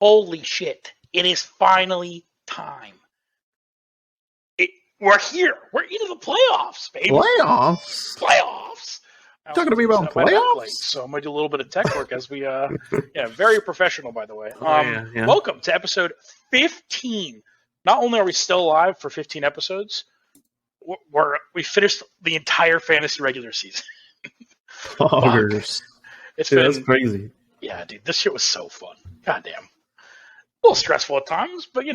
Holy shit. It is finally time. We're here. We're into the playoffs, baby. Playoffs? Talking to me about playoffs? So I'm going to do a little bit of tech work as we, very professional, by the way. Yeah. Welcome to episode 15. Not only are we still alive for 15 episodes, we finished the entire fantasy regular season. Poggers. That's crazy. Yeah, dude, this shit was so fun. Goddamn. A little stressful at times, but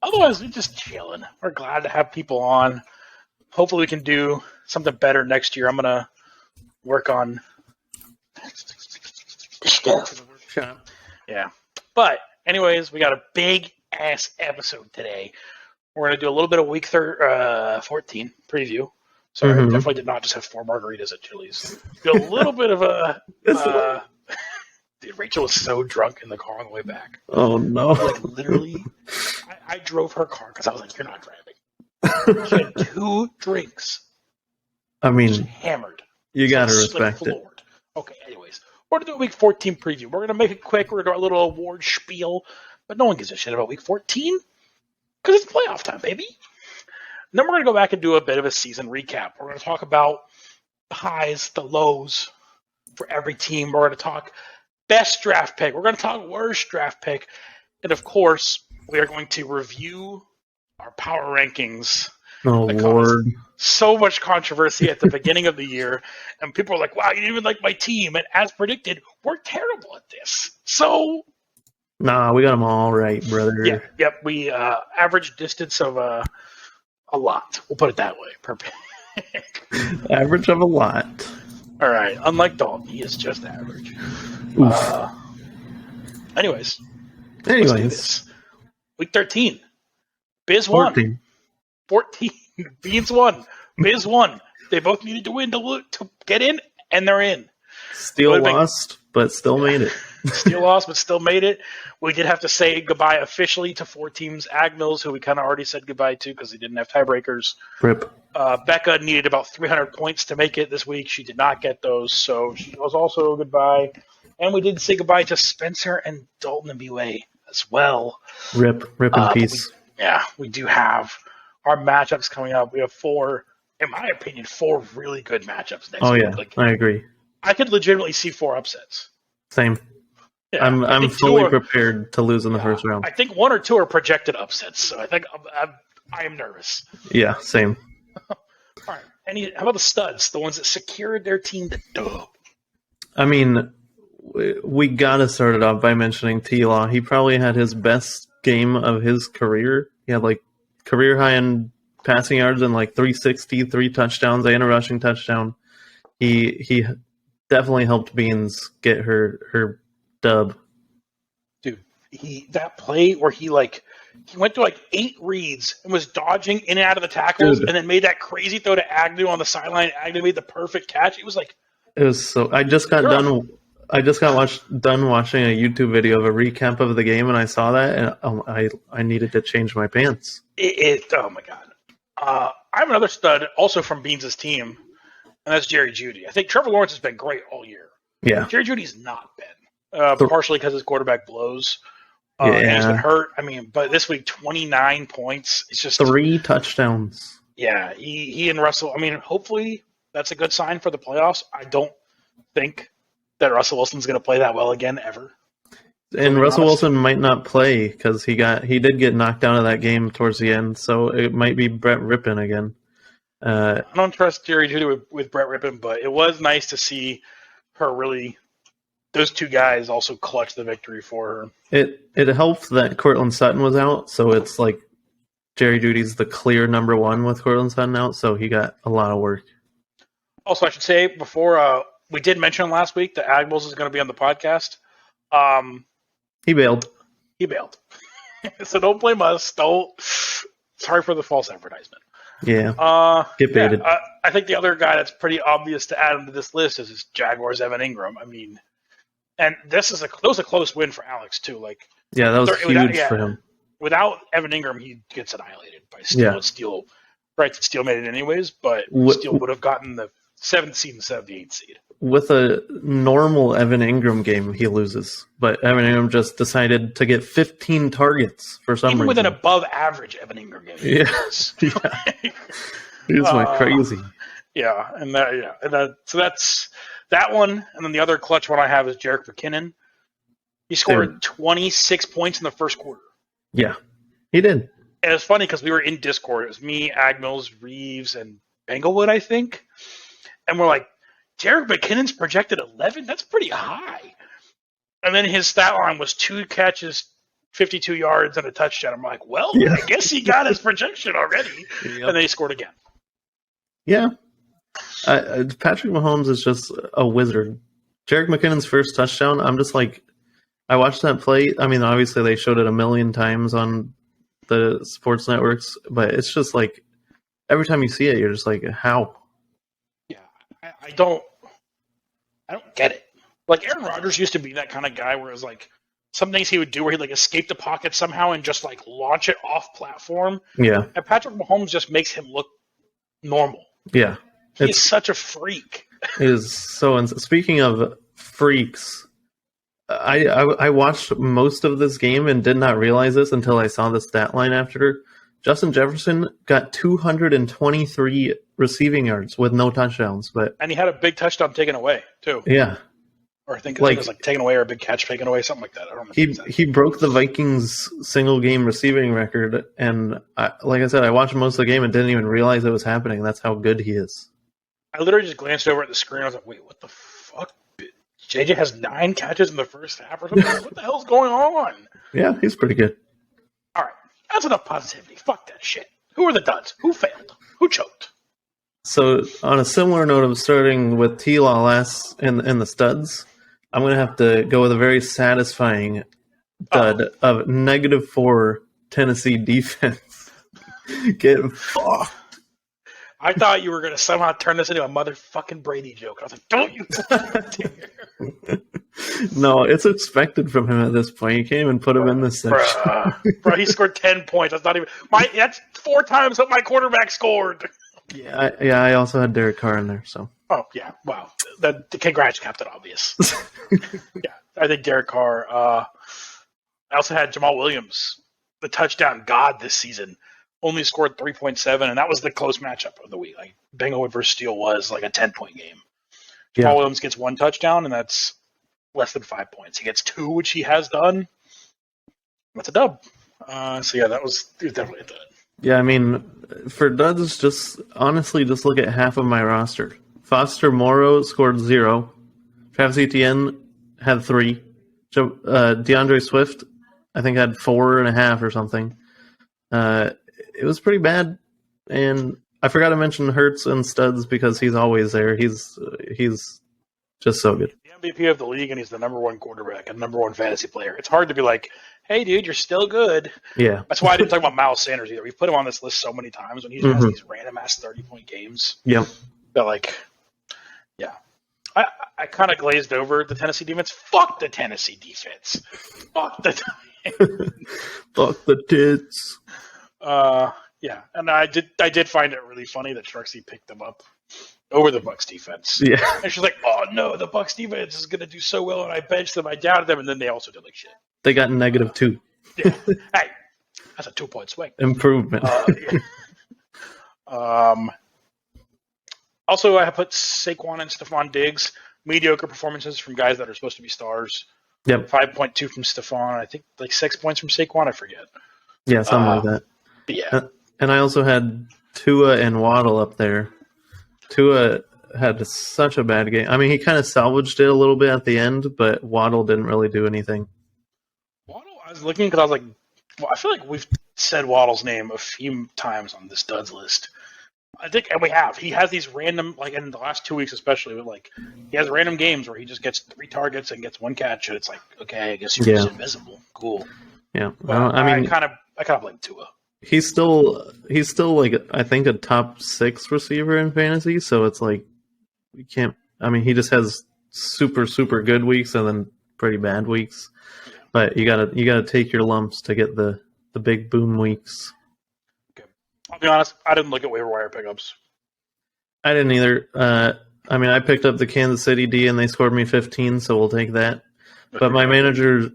otherwise we're just chilling. We're glad to have people on. Hopefully we can do something better next year. I'm going to work on stuff. Yeah. But anyways, we got a big ass episode today. We're going to do a little bit of week 14 preview. Sorry, I definitely did not just have 4 margaritas at Chili's. Do a little bit of a... Dude, Rachel was so drunk in the car on the way back. Oh, no. Like, literally, I drove her car because I was like, you're not driving. She had 2 drinks. I mean... She's hammered. You got to respect it. Okay, anyways. We're going to do a week 14 preview. We're going to make it quick. We're going to do our little award spiel. But no one gives a shit about week 14 because it's playoff time, baby. And then we're going to go back and do a bit of a season recap. We're going to talk about the highs, the lows for every team. We're going to talk best draft pick. We're going to talk worst draft pick. And, of course, we are going to review our power rankings. Oh, Lord. So much controversy at the beginning of the year. And people are like, wow, you didn't even like my team. And as predicted, we're terrible at this. So... Nah, we got them all right, brother. Yep. We average distance of a lot. We'll put it that way. Per pick. Average of a lot. All right. Unlike Dalton, he is just average. Anyways. Let's do this. Week 13. Biz 1. 14. Beans 1. Biz 1. They both needed to win to get in, and they're in. Still lost, but still made it. Still lost, but still made it. We did have to say goodbye officially to 4 teams. Ag Mills, who we kind of already said goodbye to because they didn't have tiebreakers. Rip. Becca needed about 300 points to make it this week. She did not get those, so she was also goodbye. And we did say goodbye to Spencer and Dalton and BUA as well. Rip in peace. We do have our matchups coming up. We have 4, in my opinion, 4 really good matchups next week. Oh, yeah, I agree. I could legitimately see 4 upsets. Same. Yeah, I'm fully prepared to lose in the first round. I think 1 or 2 are projected upsets, so I think I am nervous. Yeah, same. All right. How about the studs, the ones that secured their team to dub? I mean, we got to start it off by mentioning T-Law. He probably had his best game of his career. He had career high in passing yards and 360, 3 touchdowns, and a rushing touchdown. He definitely helped Beans get her dub. Dude, that play where he went to 8 reads and was dodging in and out of the tackles, and then made that crazy throw to Agnew on the sideline. Agnew made the perfect catch. It was so. I just got done watching a YouTube video of a recap of the game, and I saw that, and I needed to change my pants. Oh my god! I have another stud also from Beans' team, and that's Jerry Jeudy. I think Trevor Lawrence has been great all year. Yeah, Jerry Judy's not been. Partially because his quarterback blows. And he's been hurt. I mean, but this week, 29 points. It's just 3 touchdowns. Yeah, he and Russell. I mean, hopefully that's a good sign for the playoffs. I don't think that Russell Wilson's going to play that well again ever. And Russell Wilson might not play because he did get knocked out of that game towards the end, so it might be Brett Rippon again. I don't trust Jerry Jeudy with Brett Rippon, but it was nice to see her really. Those 2 guys also clutched the victory for her. It helped that Cortland Sutton was out, so it's Jerry Jeudy's the clear number 1 with Cortland Sutton out, so he got a lot of work. Also, I should say before we did mention last week that Agbles is going to be on the podcast. He bailed. So don't blame us. Sorry for the false advertisement. Yeah. Get baited. Yeah, I think the other guy that's pretty obvious to add into this list is Jaguars' Evan Ingram. I mean. And that was a close win for Alex too. That was huge for him. Without Evan Ingram, he gets annihilated by Steele. Yeah. And Steele, right? Steele made it anyways, but Steele would have gotten the 7th seed instead of the 8th seed. With a normal Evan Ingram game, he loses. But Evan Ingram just decided to get 15 targets for some Even reason. with an above average Evan Ingram game. Yeah. He just went crazy. Yeah, so that's that one. And then the other clutch one I have is Jerick McKinnon. He scored 26 points in the first quarter. Yeah, he did. And it was funny because we were in Discord. It was me, Agmills, Reeves, and Englewood, I think. And we're like, Jerick McKinnon's projected 11? That's pretty high. And then his stat line was 2 catches, 52 yards, and a touchdown. I'm like, well, I guess he got his projection already. Yep. And then he scored again. Yeah. Patrick Mahomes is just a wizard. Jerick McKinnon's first touchdown, I'm just like, I watched that play. I mean, obviously they showed it a million times on the sports networks, but it's just like, every time you see it, you're just like, how? Yeah, I don't get it. Like, Aaron Rodgers used to be that kind of guy where it was like, some things he would do where he'd like escape the pocket somehow and just like launch it off platform. Yeah. And Patrick Mahomes just makes him look normal. Yeah. He's such a freak. It is so. Speaking of freaks, I watched most of this game and did not realize this until I saw the stat line after. Justin Jefferson got 223 receiving yards with no touchdowns, and he had a big touchdown taken away too. Yeah. Or I think it was like taken away or a big catch taken away, something like that. I don't know. He broke the Vikings single game receiving record, and like I said, I watched most of the game and didn't even realize it was happening. That's how good he is. I literally just glanced over at the screen. I was like, "Wait, what the fuck? JJ has 9 catches in the first half or something. What the hell's going on?" Yeah, he's pretty good. All right, that's enough positivity. Fuck that shit. Who are the duds? Who failed? Who choked? So, on a similar note of starting with T-Law last in the studs, I'm going to have to go with a very satisfying dud of -4 Tennessee defense. Get fucked. I thought you were going to somehow turn this into a motherfucking Brady joke. I was like, don't you dare. No, it's expected from him at this point. You can't even put him in this section. Bro, he scored 10 points. That's not even that's 4 times what my quarterback scored. Yeah, I also had Derek Carr in there, so. Oh, yeah. Wow. Congrats, Captain Obvious. Yeah, I think Derek Carr. I also had Jamal Williams, the touchdown god this season, only scored 3.7, and that was the close matchup of the week. Like, Benglewood versus Steele was like a 10-point game. Jamal Williams gets 1 touchdown, and that's less than 5 points. He gets 2, which he has done. That's a dub. So, yeah, it was definitely a dud. Yeah, I mean, for duds, just look at half of my roster. Foster Moreau scored 0. Travis Etienne had 3. DeAndre Swift, I think, had 4.5 or something. It was pretty bad, and I forgot to mention Hurts and studs because he's always there. He's just so good. The MVP of the league, and he's the number 1 quarterback and number 1 fantasy player. It's hard to be like, hey, dude, you're still good. Yeah. That's why I didn't talk about Miles Sanders either. We've put him on this list so many times when he has these random-ass 30-point games. Yep. That, like, yeah. I kind of glazed over the Tennessee defense. Fuck the Tennessee defense. Fuck the Fuck the tits. Yeah, and I did find it really funny that Sharksy picked them up over the Bucs defense. Yeah. And she's like, oh no, the Bucs defense is going to do so well, and I benched them, I doubted them, and then they also did like shit. They got -2. Yeah. Hey, that's a 2-point swing. Improvement. Yeah. Also, I have put Saquon and Stephon Diggs. Mediocre performances from guys that are supposed to be stars. Yep. 5.2 from Stephon. I think like 6 points from Saquon. I forget. Yeah, something like that. Yeah. And I also had Tua and Waddle up there. Tua had such a bad game. I mean, he kind of salvaged it a little bit at the end, but Waddle didn't really do anything. Waddle, I was looking because I was like, well, I feel like we've said Waddle's name a few times on this duds list. I think, and we have. He has these random, like in the last 2 weeks especially, like he has random games where he just gets 3 targets and gets 1 catch, and it's like, okay, I guess you're just invisible. Cool. Yeah, I mean, I kind of blame Tua. He's still like I think a top 6 receiver in fantasy, so it's like you can't. I mean, he just has super good weeks and then pretty bad weeks, but you gotta take your lumps to get the big boom weeks. Okay, I'll be honest. I didn't look at waiver wire pickups. I didn't either. I mean, I picked up the Kansas City D and they scored me 15, so we'll take that. But my managers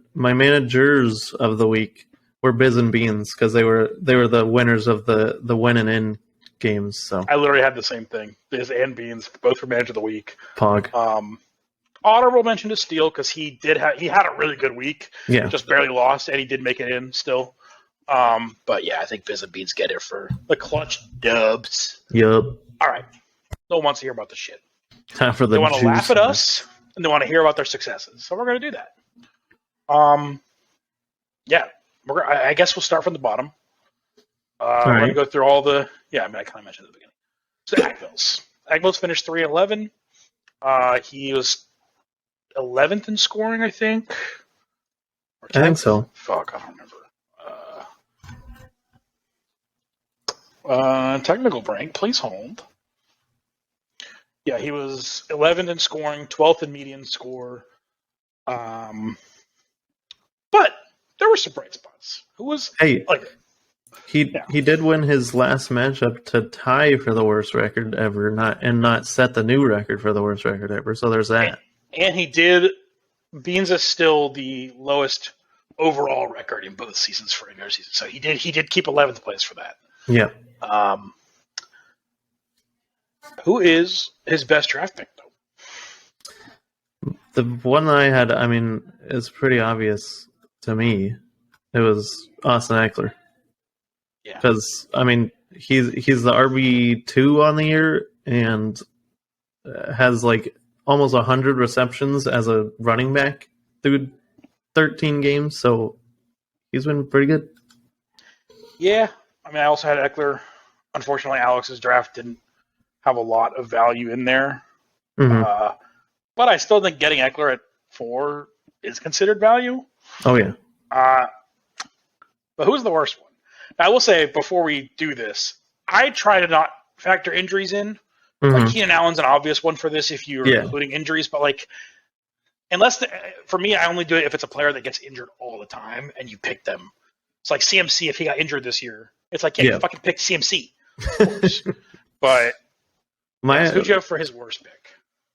of the week were Biz and Beans because they were the winners of the win and in games. So I literally had the same thing. Biz and Beans, both for manager of the week. Pog. Honorable mention to Steele because he had a really good week. Yeah. Just barely lost, and he did make it in still. But yeah, I think Biz and Beans get it for the clutch dubs. Yup. All right. No one wants to hear about the shit. Time for the They want to juice. laugh at us, and they want to hear about their successes. So we're going to do that. Yeah. I guess we'll start from the bottom. We're going to go through all the... Yeah, I mean, I kind of mentioned at the beginning. So Agmils. Agmils finished 3-11. He was 11th in scoring, I think. I think so. Fuck, I don't remember. Technical break, please hold. Yeah, he was 11th in scoring, 12th in median score. But there were some bright spots. Who was he did win his last matchup to tie for the worst record ever, not set the new record for the worst record ever. So there's that. And he did. Beans is still the lowest overall record in both seasons for regular season. So he did keep 11th place for that. Yeah. Who is his best draft pick, though? The one that I had, I mean, it's pretty obvious to me. It was Austin Eckler. Yeah. Because, I mean, he's the RB2 on the year and has like almost 100 receptions as a running back through 13 games. So he's been pretty good. Yeah. I mean, I also had Eckler. Unfortunately, Alex's draft didn't have a lot of value in there. Mm-hmm. But I still think getting Eckler at 4 is considered value. Oh, yeah. But who's the worst one? Now, I will say, before we do this, I try to not factor injuries in. Mm-hmm. Like, Keenan Allen's an obvious one for this if you're including injuries. But, like, for me, I only do it if it's a player that gets injured all the time and you pick them. It's like CMC, if he got injured this year. It's like, you fucking pick CMC. Of course. But who'd you have for his worst pick?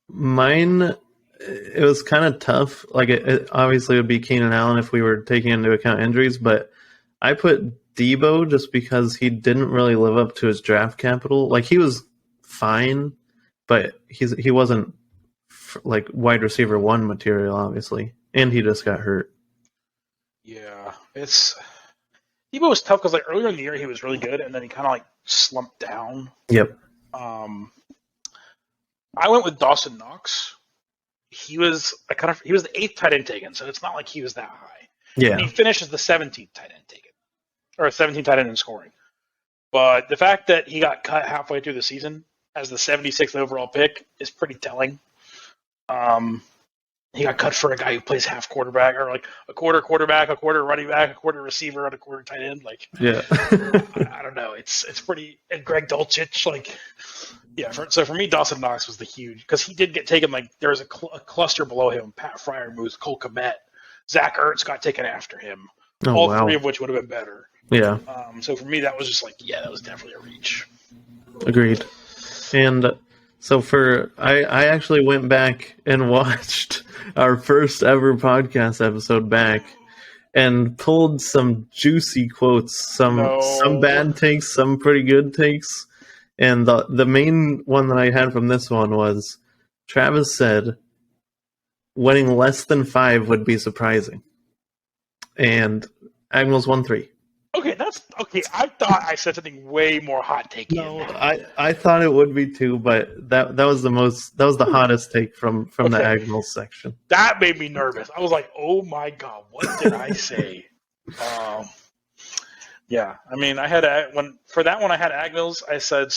Mine, it was kind of tough. Like, it obviously would be Keenan Allen if we were taking into account injuries, but I put Debo just because he didn't really live up to his draft capital. Like, he was fine, but he wasn't like wide receiver 1 material, obviously, and he just got hurt. Yeah, Debo was tough because like earlier in the year he was really good, and then he kind of like slumped down. Yep. I went with Dawson Knox. He was the 8th tight end taken, so it's not like he was that high. Yeah. And he finished as the 17th tight end taken, or 17th tight end in scoring. But the fact that he got cut halfway through the season as the 76th overall pick is pretty telling. He got cut for a guy who plays half quarterback, or like a quarter quarterback, a quarter running back, a quarter receiver, and a quarter tight end. Like, yeah, I don't know. It's pretty. And Greg Dulcich, like, yeah. So for me, Dawson Knox was the huge because he did get taken. Like there was a cluster below him. Pat Fryermuth, Cole Kmet, Zach Ertz got taken after him. All 3 of which would have been better. Yeah. So for me, that was just like, that was definitely a reach. Agreed. And so I actually went back and watched our first ever podcast episode back and pulled some juicy quotes, some bad takes, some pretty good takes. And the main one that I had from this one was Travis said winning less than 5 would be surprising. And Agmils won 3. Okay, that's okay. I thought I said something way more hot take. No, I thought it would be too, but that was the hottest take from the Agmils section. That made me nervous. I was like, oh my god, what did I say? Yeah, I mean, I had for that one I had Agmils. I said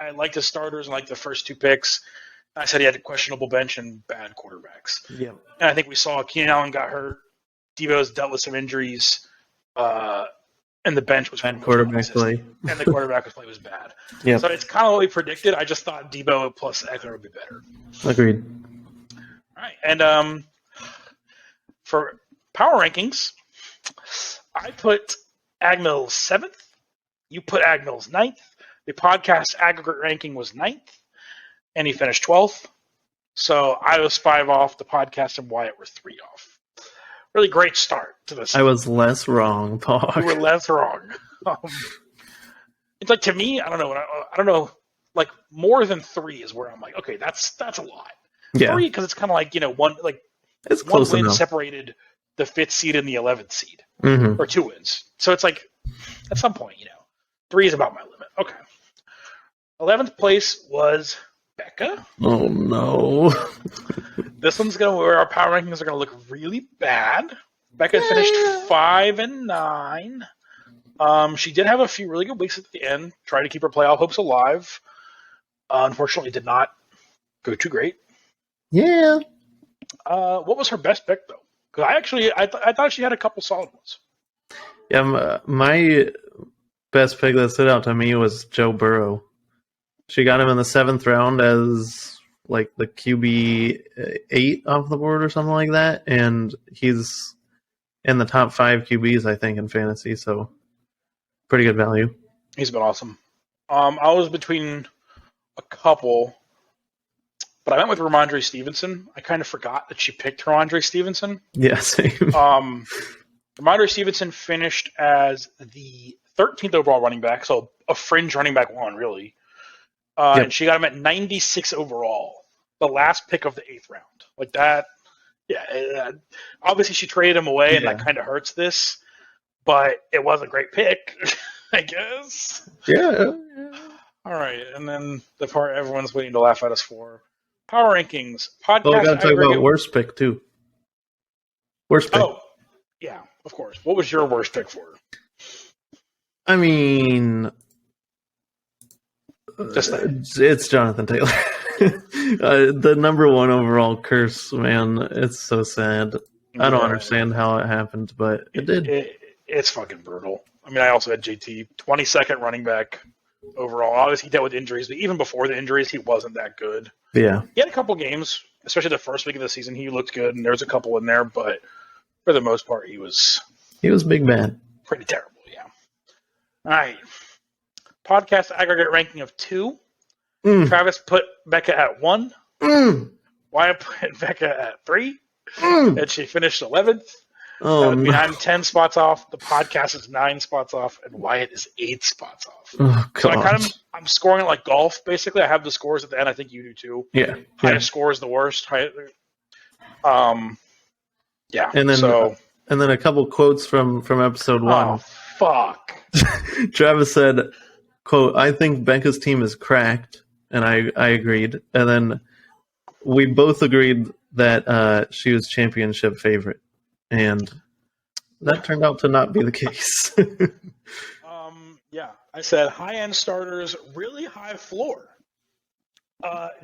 I liked his starters and like the first 2 picks. I said he had a questionable bench and bad quarterbacks. Yeah, and I think we saw Keenan Allen got hurt. Devo's dealt with some injuries. And the bench was bad quarterback play. And the quarterback play was bad. Yeah. So it's kind of what we predicted. I just thought Debo plus Eckler would be better. Agreed. All right. And for power rankings, I put Agmils 7th. You put Agmils 9th. The podcast aggregate ranking was 9th. and he finished 12th. So I was 5 off. The podcast and Wyatt were 3 off. Really great start to this. I was less wrong, Paul. You were less wrong. It's like, to me, I don't know. I don't know. Like, more than 3 is where I'm like, okay, that's a lot. Yeah. 3, because it's kind of like, one It's one close win enough. separated the 5th seed and the 11th seed, Mm-hmm. or 2 wins. So it's like, at some point, 3 is about my limit. Okay. 11th place was Becca. Oh no. This one's where our power rankings are gonna look really bad. Becca finished 5 and 9. She did have a few really good weeks at the end, trying to keep her playoff hopes alive. Unfortunately, did not go too great. Yeah. What was her best pick though? Because I thought she had a couple solid ones. Yeah, my best pick that stood out to me was Joe Burrow. She got him in the 7th round as like the QB 8 off the board or something like that, and he's in the top 5 QBs I think in fantasy, so pretty good value. He's been awesome. I was between a couple, but I went with Ramondre Stevenson. I kind of forgot that she picked Ramondre Stevenson. Yeah, same. Ramondre Stevenson finished as the 13th overall running back, so a fringe running back 1, really. Yep. And she got him at 96 overall, the last pick of the 8th round. Like that, yeah. Obviously, she traded him away, and that kind of hurts this, but it was a great pick, I guess. Yeah. All right, and then the part everyone's waiting to laugh at us for. Power rankings. Podcast Well, we got to talk aggregate. about worst pick, too. Worst pick. Oh, yeah, of course. What was your worst pick for? I mean, Just that. it's Jonathan Taylor. The number 1 overall curse, man. It's so sad. I don't understand how it happened, but it did. It's fucking brutal. I mean, I also had JT, 22nd running back overall. Obviously, he dealt with injuries, but even before the injuries, he wasn't that good. Yeah. He had a couple games, especially the first week of the season. He looked good, and there was a couple in there, but for the most part, he was big bad. pretty terrible, yeah. All right. Podcast aggregate ranking of 2. Travis put Becca at 1. Wyatt put Becca at 3. And she finished 11th. Oh, That would mean no. I'm 10 spots off. The podcast is 9 spots off, and Wyatt is 8 spots off. Oh, So God. I'm scoring it like golf. Basically, I have the scores at the end. I think you do too. Yeah. Highest score is the worst. Yeah. And then, so, and then a couple quotes from episode 1. oh fuck. Travis said, quote, "I think Becca's team is cracked," and I agreed. And then we both agreed that she was championship favorite, and that turned out to not be the case. Yeah. I said high end starters, really high floor.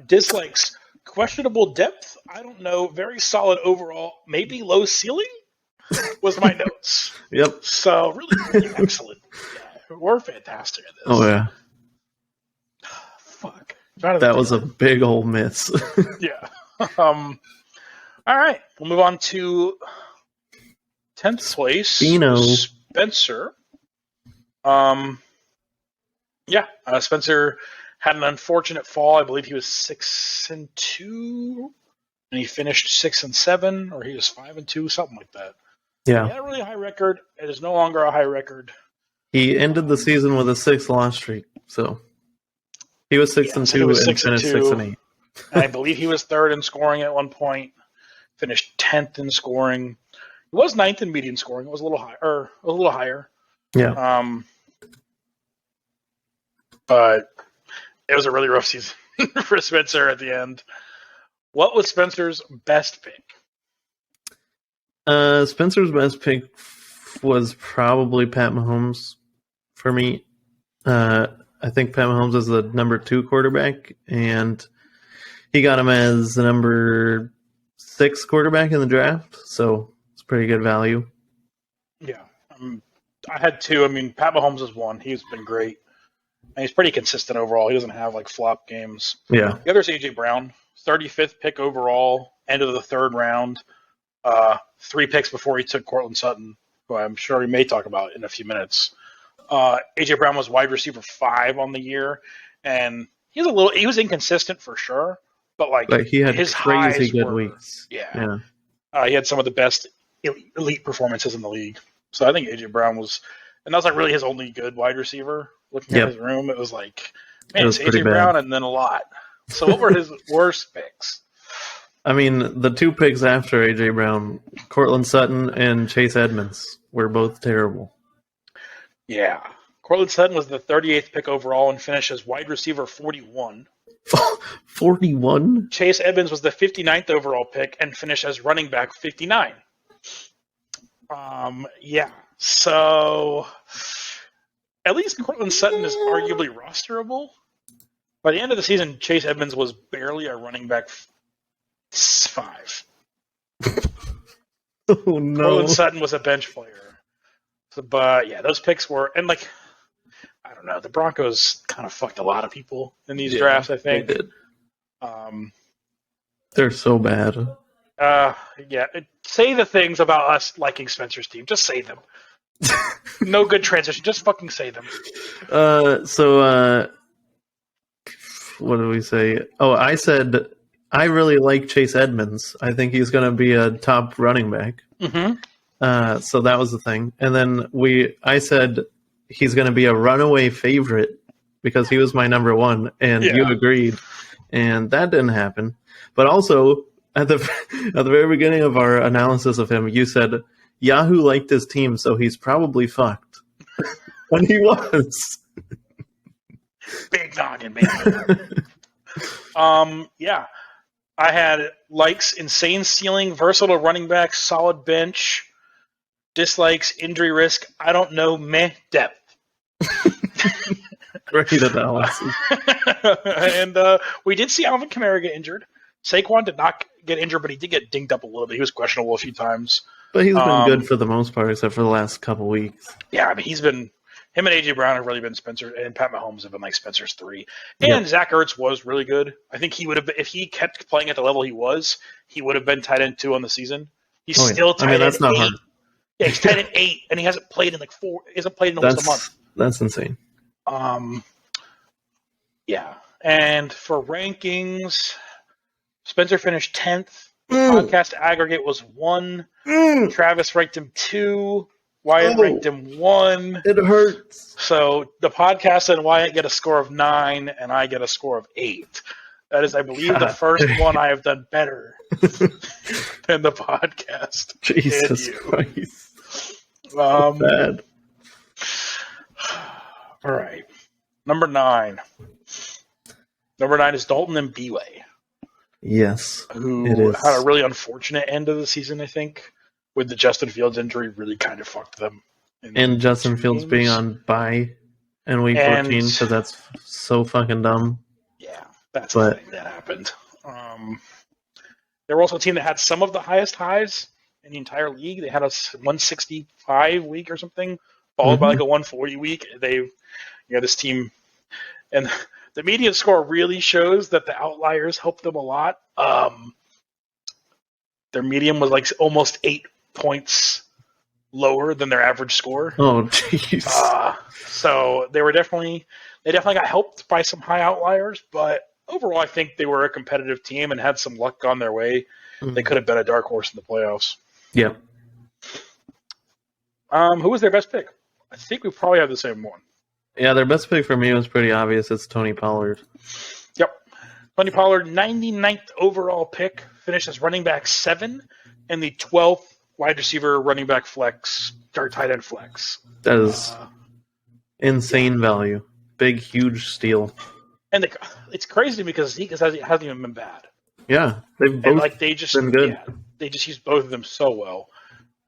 Dislikes, questionable depth. I don't know. Very solid overall. Maybe low ceiling was my notes. Yep. So really excellent. Yeah, we're fantastic at this. Oh yeah. Fuck. That was a big old miss. Yeah. All right. We'll move on to 10th place. Spino. Spencer. Yeah. Spencer had an unfortunate fall. I believe he was 6-2, and he finished 6-7, or he was 5-2, something like that. Yeah. He had a really high record. It is no longer a high record. He ended the season with a 6 loss streak, so he was 6-2 so he was and 6-2. finished 6-8. And I believe he was 3rd in scoring at one point. Finished 10th in scoring. He was 9th in median scoring. It was a little higher. Yeah. But it was a really rough season for Spencer at the end. What was Spencer's best pick? Spencer's best pick was probably Pat Mahomes for me. I think Pat Mahomes is the number 2 quarterback, and he got him as the number 6 quarterback in the draft, so it's pretty good value. Yeah. I had 2. I mean, Pat Mahomes is 1. He's been great. And he's pretty consistent overall. He doesn't have, like, flop games. Yeah. The other is A.J. Brown, 35th pick overall, end of the 3rd round. 3 picks before he took Cortland Sutton, who I'm sure we may talk about in a few minutes. A.J. Brown was wide receiver 5 on the year, and He was inconsistent for sure, but like But he had his crazy highs good were, weeks. yeah. He had some of the best elite performances in the league. So I think AJ Brown was, and that was like really his only good wide receiver. Looking at his room, it was like, man, it's AJ Brown and then a lot. So what were his worst picks? I mean, the 2 picks after AJ Brown, Cortland Sutton and Chase Edmonds, were both terrible. Yeah. Cortland Sutton was the 38th pick overall and finished as wide receiver 41. 41? Chase Edmonds was the 59th overall pick and finished as running back 59. Yeah. So at least Cortland Sutton is arguably rosterable. By the end of the season, Chase Edmonds was barely a running back 5. Oh no. Cortland Sutton was a bench player. So, but yeah, those picks were, and like, I don't know, the Broncos kind of fucked a lot of people in these drafts, I think. They did. They're so bad. Yeah, say the things about us liking Spencer's team. Just say them. No good transition. Just fucking say them. What did we say? Oh, I said I really like Chase Edmonds. I think he's going to be a top running back. Mm-hmm. So that was the thing. And then I said he's going to be a runaway favorite because he was my number 1, and you agreed. And that didn't happen. But also, at the very beginning of our analysis of him, you said Yahoo liked his team, so he's probably fucked. And he was. Big noggin, baby. Yeah. I had likes, insane ceiling, versatile running back, solid bench, dislikes, injury risk, I don't know, meh, depth. Great analysis. And we did see Alvin Kamara get injured. Saquon did not get injured, but he did get dinged up a little bit. He was questionable a few times. But he's been good for the most part, except for the last couple weeks. Yeah, I mean, him and AJ Brown have really been Spencer, and Pat Mahomes have been like Spencer's 3. And Zach Ertz was really good. I think he would have been, if he kept playing at the level he would have been tight end 2 on the season. He's still tight end that's not 8. hard. Yeah, he's tight end 8, and he hasn't played in like 4. He hasn't played in almost a month. That's insane. Yeah. And for rankings, Spencer finished 10th. The podcast aggregate was 1. Travis ranked him 2. Wyatt ranked him 1. It hurts. So the podcast and Wyatt get a score of 9, and I get a score of 8. That is, I believe, the first one I have done better than the podcast. Jesus Christ. Bad. All right. Number 9. Number 9 is Dalton and Beway. Yes. Who had a really unfortunate end of the season, I think, with the Justin Fields injury really kind of fucked them. And Justin Fields being on bye in week 14, so that's so fucking dumb. Yeah, that's the thing that happened. They were also a team that had some of the highest highs in the entire league. They had a 165 week or something, followed by like a 140 week. This team, and the median score really shows that the outliers helped them a lot. Their median was like almost 8 points lower than their average score. Oh, jeez. So they definitely got helped by some high outliers, but overall, I think they were a competitive team and had some luck gone their way. They could have been a dark horse in the playoffs. Yeah. Who was their best pick? I think we probably have the same one. Yeah, their best pick for me was pretty obvious. It's Tony Pollard. Yep. Tony Pollard, 99th overall pick, finished as running back 7, and the 12th wide receiver running back flex, or tight end flex. That is insane value. Big, huge steal. And it's crazy because Zeke hasn't even been bad. Yeah, they've both been good. Yeah, they just used both of them so well.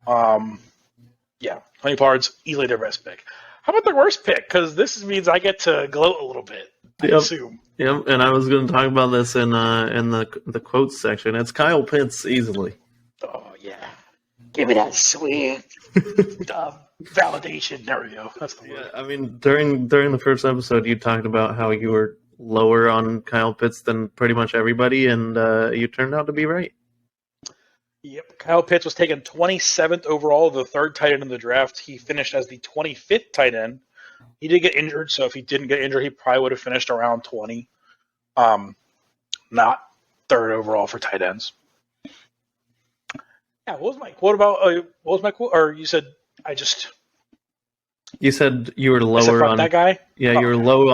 Tony Pollard's easily their best pick. How about the worst pick? Because this means I get to gloat a little bit, I assume. Yep, and I was going to talk about this in the quotes section. It's Kyle Pitts, easily. Oh, yeah. Give me that sweet validation. There we go. That's the word. Yeah, I mean, during the first episode, you talked about how you were lower on Kyle Pitts than pretty much everybody, and you turned out to be right. Yep, Kyle Pitts was taken 27th overall, the 3rd tight end in the draft. He finished as the 25th tight end. He did get injured, so if he didn't get injured, he probably would have finished around 20. Not third overall for tight ends. Yeah, what was my quote? Or you said I just You said you were I said lower fuck on that guy. Yeah, you were Okay. lower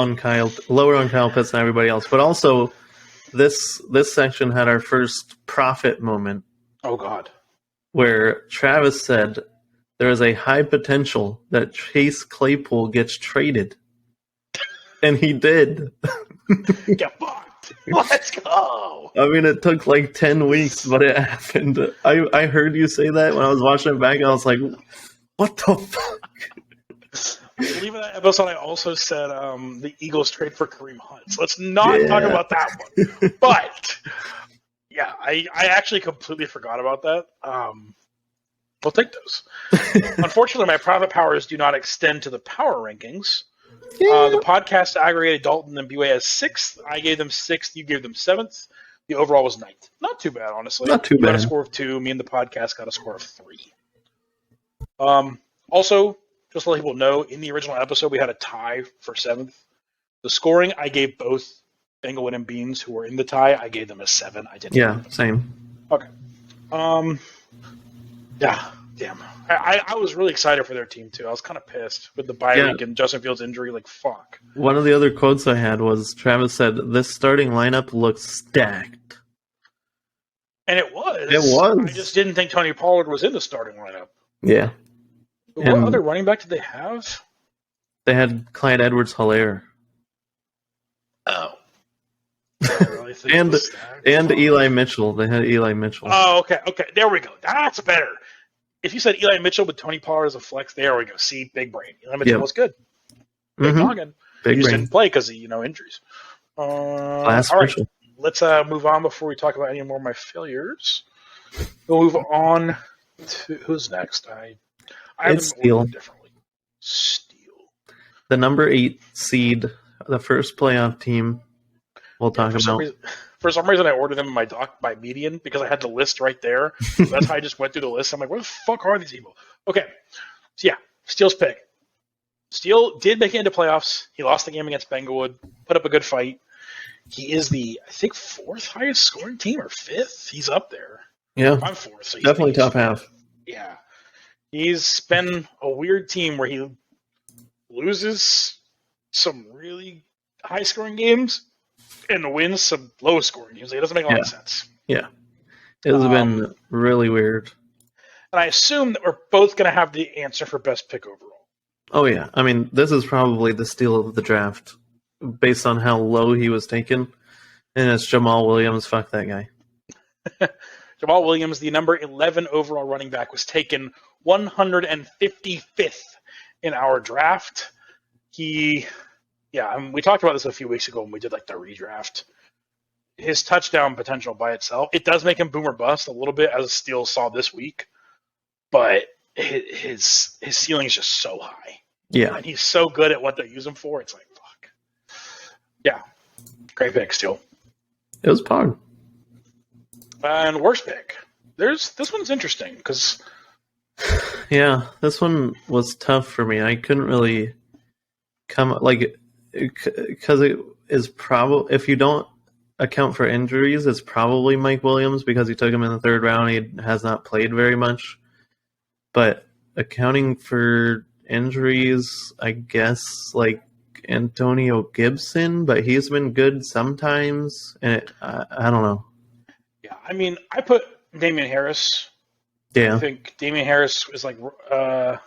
on Kyle Pitts than everybody else. But also, this section had our first profit moment Oh God. where Travis said there is a high potential that Chase Claypool gets traded, and he did. Get fucked. Let's go. I mean, it took like 10 weeks, but it happened. I heard you say that when I was watching it back, and I was like, what the fuck? I believe in that episode I also said the Eagles trade for Kareem Hunt. So let's not talk about that one. But yeah, I actually completely forgot about that. We'll take those. Unfortunately, my profit powers do not extend to the power rankings. The podcast aggregated Dalton and B-Way as 6th. I gave them 6th. You gave them 7th. The overall was 9th. Not too bad, honestly. Not too You got a bad. score of 2. Me and the podcast got a score of 3. Also, just to let people know, in the original episode, we had a tie for 7th. The scoring, I gave both Englewood and Beans, who were in the tie, I gave them a 7. I didn't. Yeah, same. Okay. Yeah, damn. I was really excited for their team, too. I was kind of pissed with the bye week and Justin Fields' injury. Like, fuck. One of the other quotes I had was Travis said, "This starting lineup looks stacked." And it was. It was. I just didn't think Tony Pollard was in the starting lineup. Yeah. But what other running back did they have? They had Clyde Edwards-Helaire. Oh. and Eli Mitchell. They had Eli Mitchell. Oh, okay. There we go. That's better. If you said Eli Mitchell with Tony Pollard as a flex, there we go. See, big brain. Eli Mitchell was good. Big noggin. He just didn't play because of injuries. All right. Let's move on before we talk about any more of my failures. We'll move on to who's next. I it's Steele. Differently. Steele. The number 8 seed, the first playoff team. We'll talk about. For some reason, I ordered them in my doc by median because I had the list right there. So that's how I just went through the list. I'm like, where the fuck are these people? Okay. So, yeah, Steele's pick. Steele did make it into playoffs. He lost the game against Benglewood, put up a good fight. He is the, I think, 4th highest scoring team or 5th. He's up there. Yeah. I'm 4th. So definitely top half. Yeah. He's been a weird team where he loses some really high scoring games and wins some low scoring games. It doesn't make a lot of sense. Yeah. It has been really weird. And I assume that we're both going to have the answer for best pick overall. Oh, yeah. I mean, this is probably the steal of the draft based on how low he was taken. And it's Jamal Williams. Fuck that guy. Jamal Williams, the number 11 overall running back, was taken 155th in our draft. We talked about this a few weeks ago when we did like the redraft. His touchdown potential by itself, it does make him boom or bust a little bit, as Steele saw this week. But his ceiling is just so high. Yeah. And he's so good at what they use him for. It's like, fuck. Yeah. Great pick, Steele. It was Pog. And worst pick. This one's interesting because. Yeah, this one was tough for me. I couldn't really because it is probably, if you don't account for injuries, it's probably Mike Williams because he took him in the 3rd round. He has not played very much. But accounting for injuries, I guess like Antonio Gibson, but he's been good sometimes. And I don't know. Yeah, I mean, I put Damian Harris. Yeah. I think Damian Harris is like. But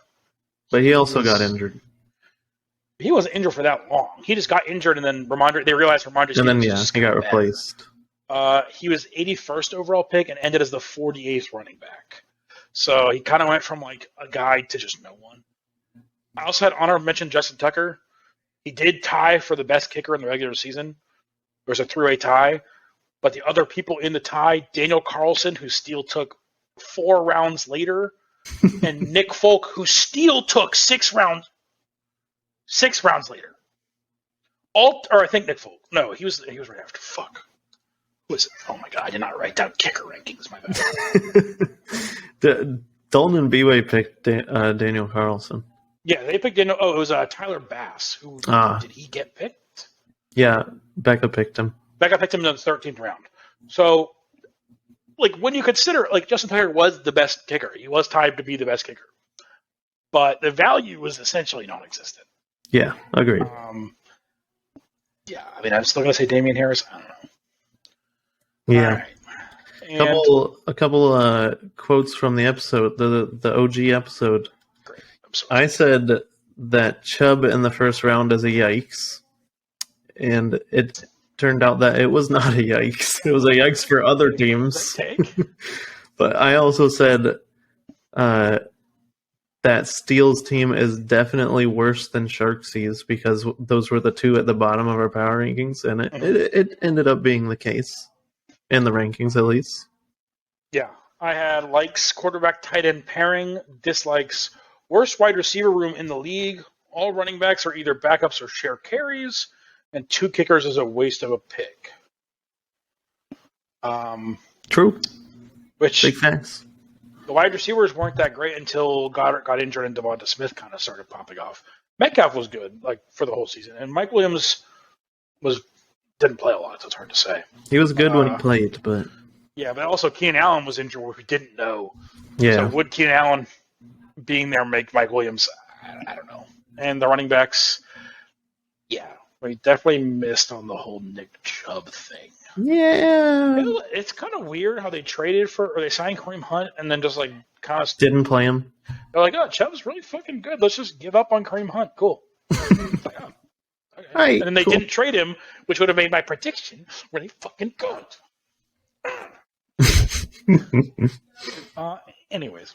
he also got injured. He wasn't injured for that long. He just got injured, and then they realized Ramondre. And then he got replaced. He was 81st overall pick and ended as the 48th running back. So he kind of went from like a guy to just no one. I also had honorable mention Justin Tucker. He did tie for the best kicker in the regular season. There was a 3-way tie. But the other people in the tie, Daniel Carlson, who Steele took 4 rounds later, and Nick Folk, who Steele took 6 rounds later. I think Nick Folk. No, he was right after. Fuck. Who is it? Oh my god, I did not write down kicker rankings. My bad. Dalton and B-Way picked Daniel Carlson. Yeah, they picked Daniel. Oh, it was Tyler Bass. Did he get picked? Yeah, Becca picked him. Becca picked him in the 13th round. So, like, when you consider, like, Justin Tucker was the best kicker. He was tied to be the best kicker. But the value was essentially non-existent. Yeah, agreed. Yeah, I mean, I'm still going to say Damian Harris. I don't know. Yeah. All right. And A couple quotes from the episode, the OG episode. great. I said that Chubb in the first round is a yikes, and it turned out that it was not a yikes. It was a yikes for other teams. But I also said that Steele's team is definitely worse than Sharksy's because those were the two at the bottom of our power rankings, and it ended up being the case. In the rankings, at least. Yeah. I had likes quarterback tight end pairing, dislikes worst wide receiver room in the league. All running backs are either backups or share carries, and 2 kickers is a waste of a pick. True. Which big facts. The wide receivers weren't that great until Goddard got injured and Devonta Smith kind of started popping off. Metcalf was good, like, for the whole season, and Mike Williams didn't play a lot, so it's hard to say. He was good when he played, but yeah, but also Keenan Allen was injured, where we didn't know. Yeah. So would Keenan Allen being there make Mike Williams? I don't know. And the running backs, yeah, we definitely missed on the whole Nick Chubb thing. Yeah, it's kind of weird how they traded or they signed Kareem Hunt and then just like kind of didn't play him. They're like, oh, Chubb's really fucking good. Let's just give up on Kareem Hunt. Cool. Like, oh, okay. Right, and then they didn't trade him, which would have made my prediction really fucking good. Anyways,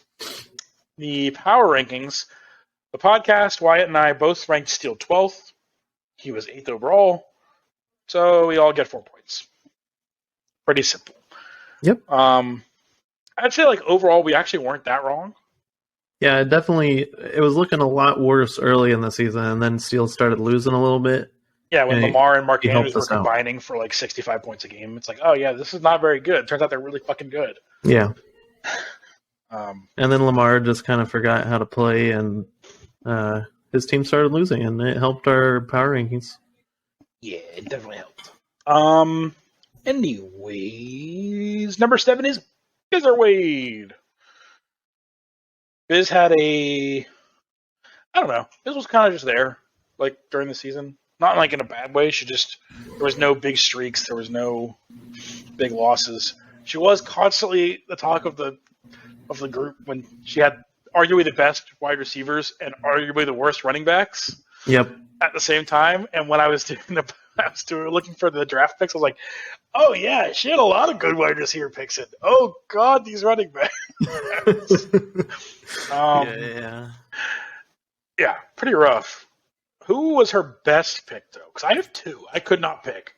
the power rankings. The podcast, Wyatt and I both ranked Steele 12th. He was 8th overall. So we all get 4 points. Pretty simple. Yep. I'd say, like, overall, we actually weren't that wrong. Yeah, it was looking a lot worse early in the season, and then Steele started losing a little bit. Yeah, when Lamar and Mark Andrews were out. combining for like 65 points a game, it's like, oh yeah, this is not very good. Turns out they're really fucking good. Yeah. And then Lamar just kind of forgot how to play, and his team started losing, and it helped our power rankings. Yeah, it definitely helped. Anyways, number 7 is Biz or Wade. Biz had I don't know. Biz was kind of just there, like, during the season. Not like in a bad way. There was no big streaks. There was no big losses. She was constantly the talk of the group when she had arguably the best wide receivers and arguably the worst running backs. Yep. At the same time, and when I was looking for the draft picks, I was like, oh yeah, she had a lot of good wide receiver picks in. Oh god, these running backs. Yeah, pretty rough. Who was her best pick, though? Because I have 2. I could not pick.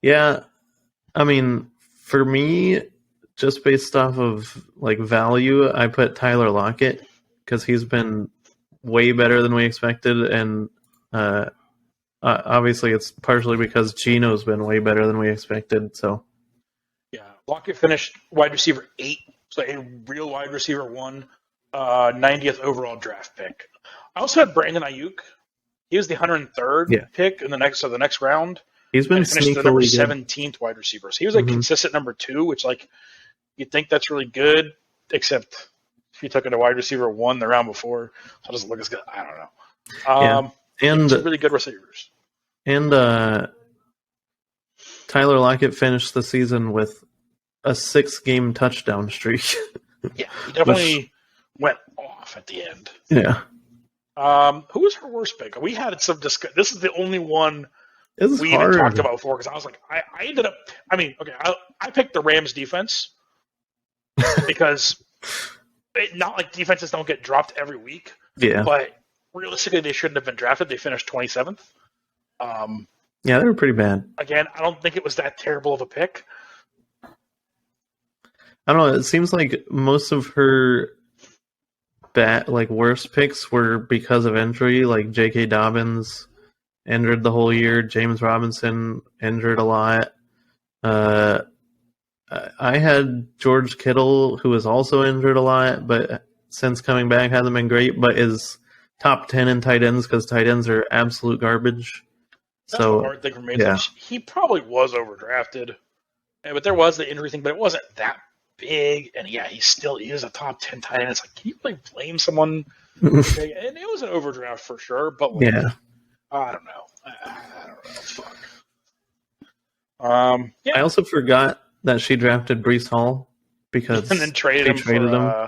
Yeah, I mean, for me, just based off of like value, I put Tyler Lockett because he's been way better than we expected, and obviously it's partially because Gino's been way better than we expected. So yeah, Lockett finished wide receiver 8, so a real wide receiver 1, 90th overall draft pick. I also had Brandon Ayuk. He was the 103rd pick in the next round. He's been finished the number 17th wide receiver. So he was a consistent number 2, which, like, you'd think that's really good, except if you took it a wide receiver 1 the round before, so it doesn't look as good. I don't know. And really good receivers. And Tyler Lockett finished the season with a 6-game touchdown streak. Yeah, he definitely went off at the end. Yeah. Who was her worst pick? We had some discussion. This is the only one we hard. even talked about before, because I was like, I ended up. I mean, okay, I picked the Rams defense because not like defenses don't get dropped every week. Yeah. But realistically, they shouldn't have been drafted. They finished 27th. Yeah, they were pretty bad. Again, I don't think it was that terrible of a pick. I don't know. It seems like most of her worst picks were because of injury. Like J.K. Dobbins injured the whole year. James Robinson injured a lot. I had George Kittle, who was also injured a lot, but since coming back hasn't been great, but is top 10 in tight ends because tight ends are absolute garbage. That's the So hard thing for me. yeah, Like, he probably was overdrafted, but there was the injury thing, but it wasn't that big. And yeah, he is a top 10 tight end. It's like, can you really blame someone? Okay, and it was an overdraft for sure, but like, yeah. I don't know. I don't know. Fuck. I Yeah, also forgot that she drafted Brees Hall because and then traded they him traded him who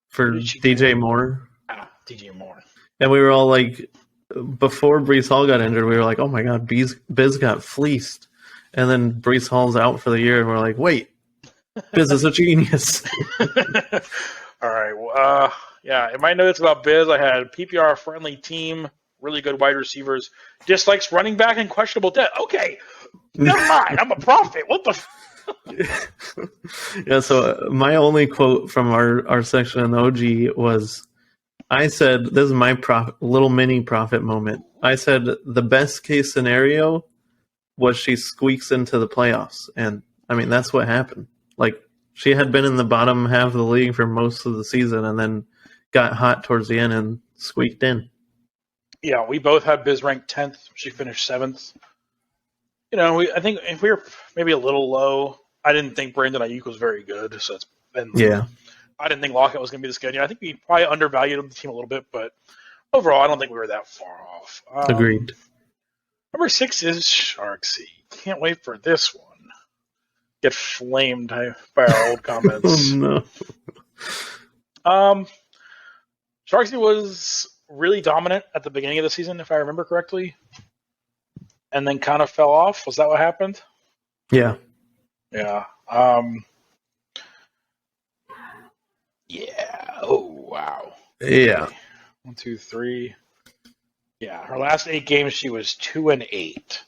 for did she DJ trade? Moore. DJ Moore. And we were all like, before Brees Hall got injured, we were like, oh my God, Biz got fleeced. And then Brees Hall's out for the year, and we're like, wait, Biz is a genius. All right. Well, yeah, in my notes about Biz, I had PPR friendly team, really good wide receivers, dislikes running back, and questionable depth. Okay, never mind. I'm a prophet. What the? Yeah, so my only quote from our section in the OG was, I said, this is my little mini prophet moment. I said, the best case scenario was she squeaks into the playoffs. And, I mean, that's what happened. Like, she had been in the bottom half of the league for most of the season and then got hot towards the end and squeaked in. Yeah, we both had Biz ranked 10th. She finished 7th. You know, I think if we were maybe a little low, I didn't think Brandon Ayuk was very good. So it's been, Yeah. I didn't think Lockett was going to be this good. Yeah, I think we probably undervalued the team a little bit, but overall, I don't think we were that far off. Agreed. Number 6 is Sharksy. Can't wait for this one. Get flamed by our old comments. Oh, no. Sharksy was really dominant at the beginning of the season, if I remember correctly, and then kind of fell off. Was that what happened? Yeah. Yeah. Yeah. Oh, wow. Yeah. 1, 2, 3. Yeah, her last 8 games, she was 2-8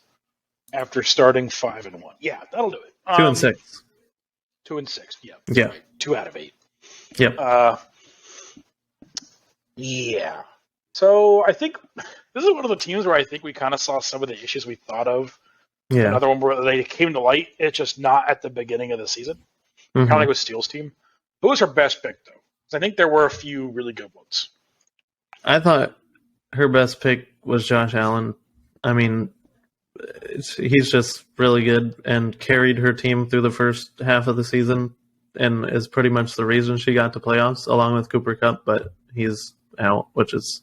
after starting 5-1. Yeah, that'll do it. 2-6. 2-6. Yeah. Yeah. Right. 2 out of 8. Yep. Yeah. So I think this is one of the teams where I think we kind of saw some of the issues we thought of. Yeah. Another one where they came to light. It's just not at the beginning of the season. Kind of like with Steele's team. Who was her best pick, though? 'Cause I think there were a few really good ones. I thought her best pick was Josh Allen. I mean, he's just really good and carried her team through the first half of the season and is pretty much the reason she got to playoffs along with Cooper Kupp, but he's out, which is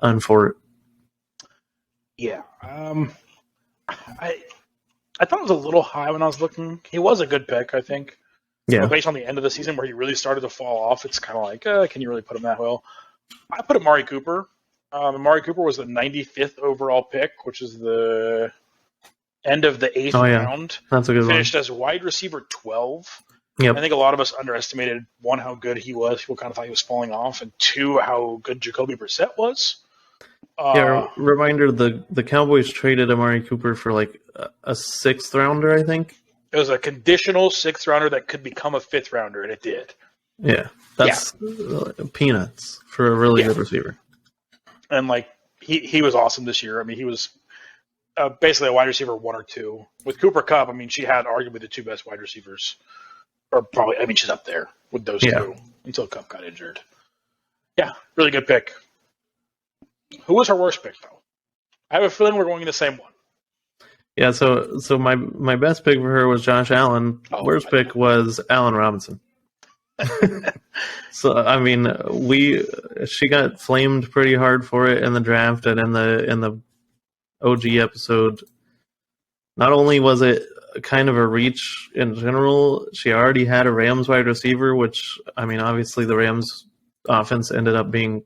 unfortunate. Yeah. I thought it was a little high when I was looking. He was a good pick, I think. Yeah. But based on the end of the season where he really started to fall off, it's kind of like, can you really put him that well? I put Amari Cooper. Amari Cooper was the 95th overall pick, which is the end of the 8th round. That's a good Finished one. as wide receiver 12. Yep. I think a lot of us underestimated, 1, how good he was. People kind of thought he was falling off. And 2, how good Jacoby Brissett was. Reminder, the Cowboys traded Amari Cooper for like a 6th rounder, I think. It was a conditional 6th rounder that could become a 5th rounder, and it did. Yeah. That's peanuts for a really good receiver. And like he was awesome this year. I mean, he was basically a wide receiver 1 or 2. With Cooper Kupp, I mean, she had arguably the 2 best wide receivers. Or probably, I mean, she's up there with those 2 until Kupp got injured. Yeah, really good pick. Who was her worst pick, though? I have a feeling we're going in the same one. Yeah, so my best pick for her was Josh Allen. Worst pick was Allen Robinson. So I mean, she got flamed pretty hard for it in the draft and in the OG episode. Not only was it kind of a reach in general, she already had a Rams wide receiver, which I mean, obviously the Rams offense ended up being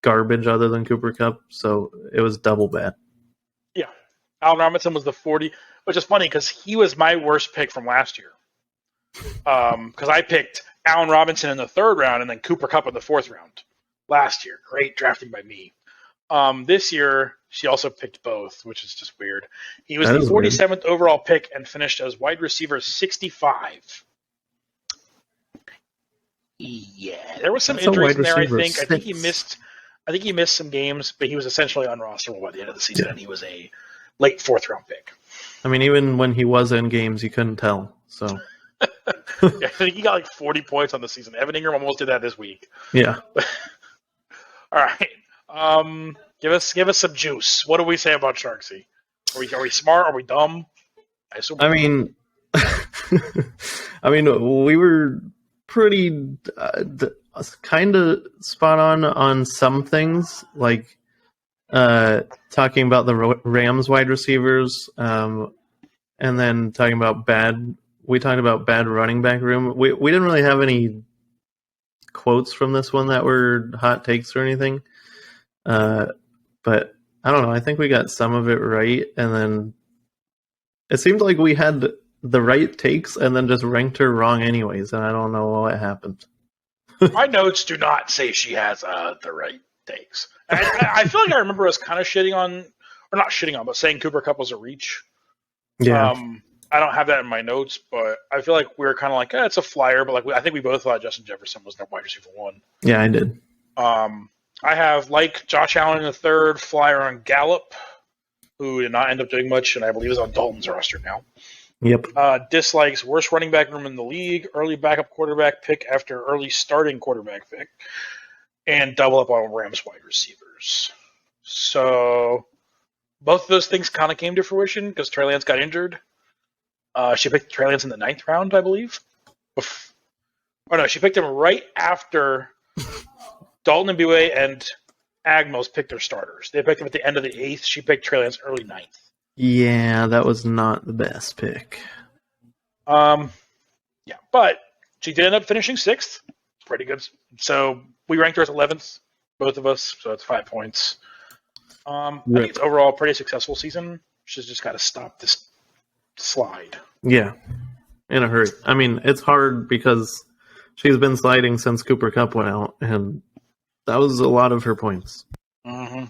garbage other than Cooper Kupp, so it was double bad. Yeah, Allen Robinson was the 40, which is funny because he was my worst pick from last year. Because I picked Allen Robinson in the 3rd round and then Cooper Kupp in the 4th round last year. Great drafting by me. This year, she also picked both, which is just weird. He was the 47th overall pick and finished as wide receiver 65. Yeah, there was some injuries in there, I think. I think he missed some games, but he was essentially unrosterable by the end of the season, and he was a late 4th round pick. I mean, even when he was in games, you couldn't tell. So I think he got like 40 points on the season. Evan Ingram almost did that this week. Yeah. All right. Give us some juice. What do we say about Sharksy? Are we smart? Are we dumb? I assume. I mean, we were pretty kind of spot on some things, like talking about the Rams wide receivers, and then talking about we talked about bad running back room. We didn't really have any quotes from this one that were hot takes or anything, but I don't know. I think we got some of it right, and then it seemed like we had the right takes and then just ranked her wrong anyways, and I don't know what happened. My notes do not say she has the right takes. I feel like I remember us kind of shitting on, or not shitting on, but saying Cooper Kupp was a reach. Yeah. I don't have that in my notes, but I feel like we were kind of like, it's a flyer, but I think we both thought Justin Jefferson was their wide receiver 1. Yeah, I did. I have, like Josh Allen in the third, flyer on Gallup, who did not end up doing much, and I believe is on Dalton's roster now. Yep. Dislikes worst running back room in the league, early backup quarterback pick after early starting quarterback pick, and double up on Rams wide receivers. So both of those things kind of came to fruition because Trey Lance got injured. She picked Trey Lance in the 9th round, I believe. She picked him right after Dalton Mbue and Agmos picked their starters. They picked him at the end of the 8th. She picked Trey Lance early 9th. Yeah, that was not the best pick. Yeah, but she did end up finishing 6th. Pretty good. So we ranked her as 11th, both of us. So it's 5 points. I think it's overall a pretty successful season. She's just got to stop this slide. Yeah, in a hurry. I mean, it's hard because she's been sliding since Cooper Kupp went out, and that was a lot of her points. Mm-hmm.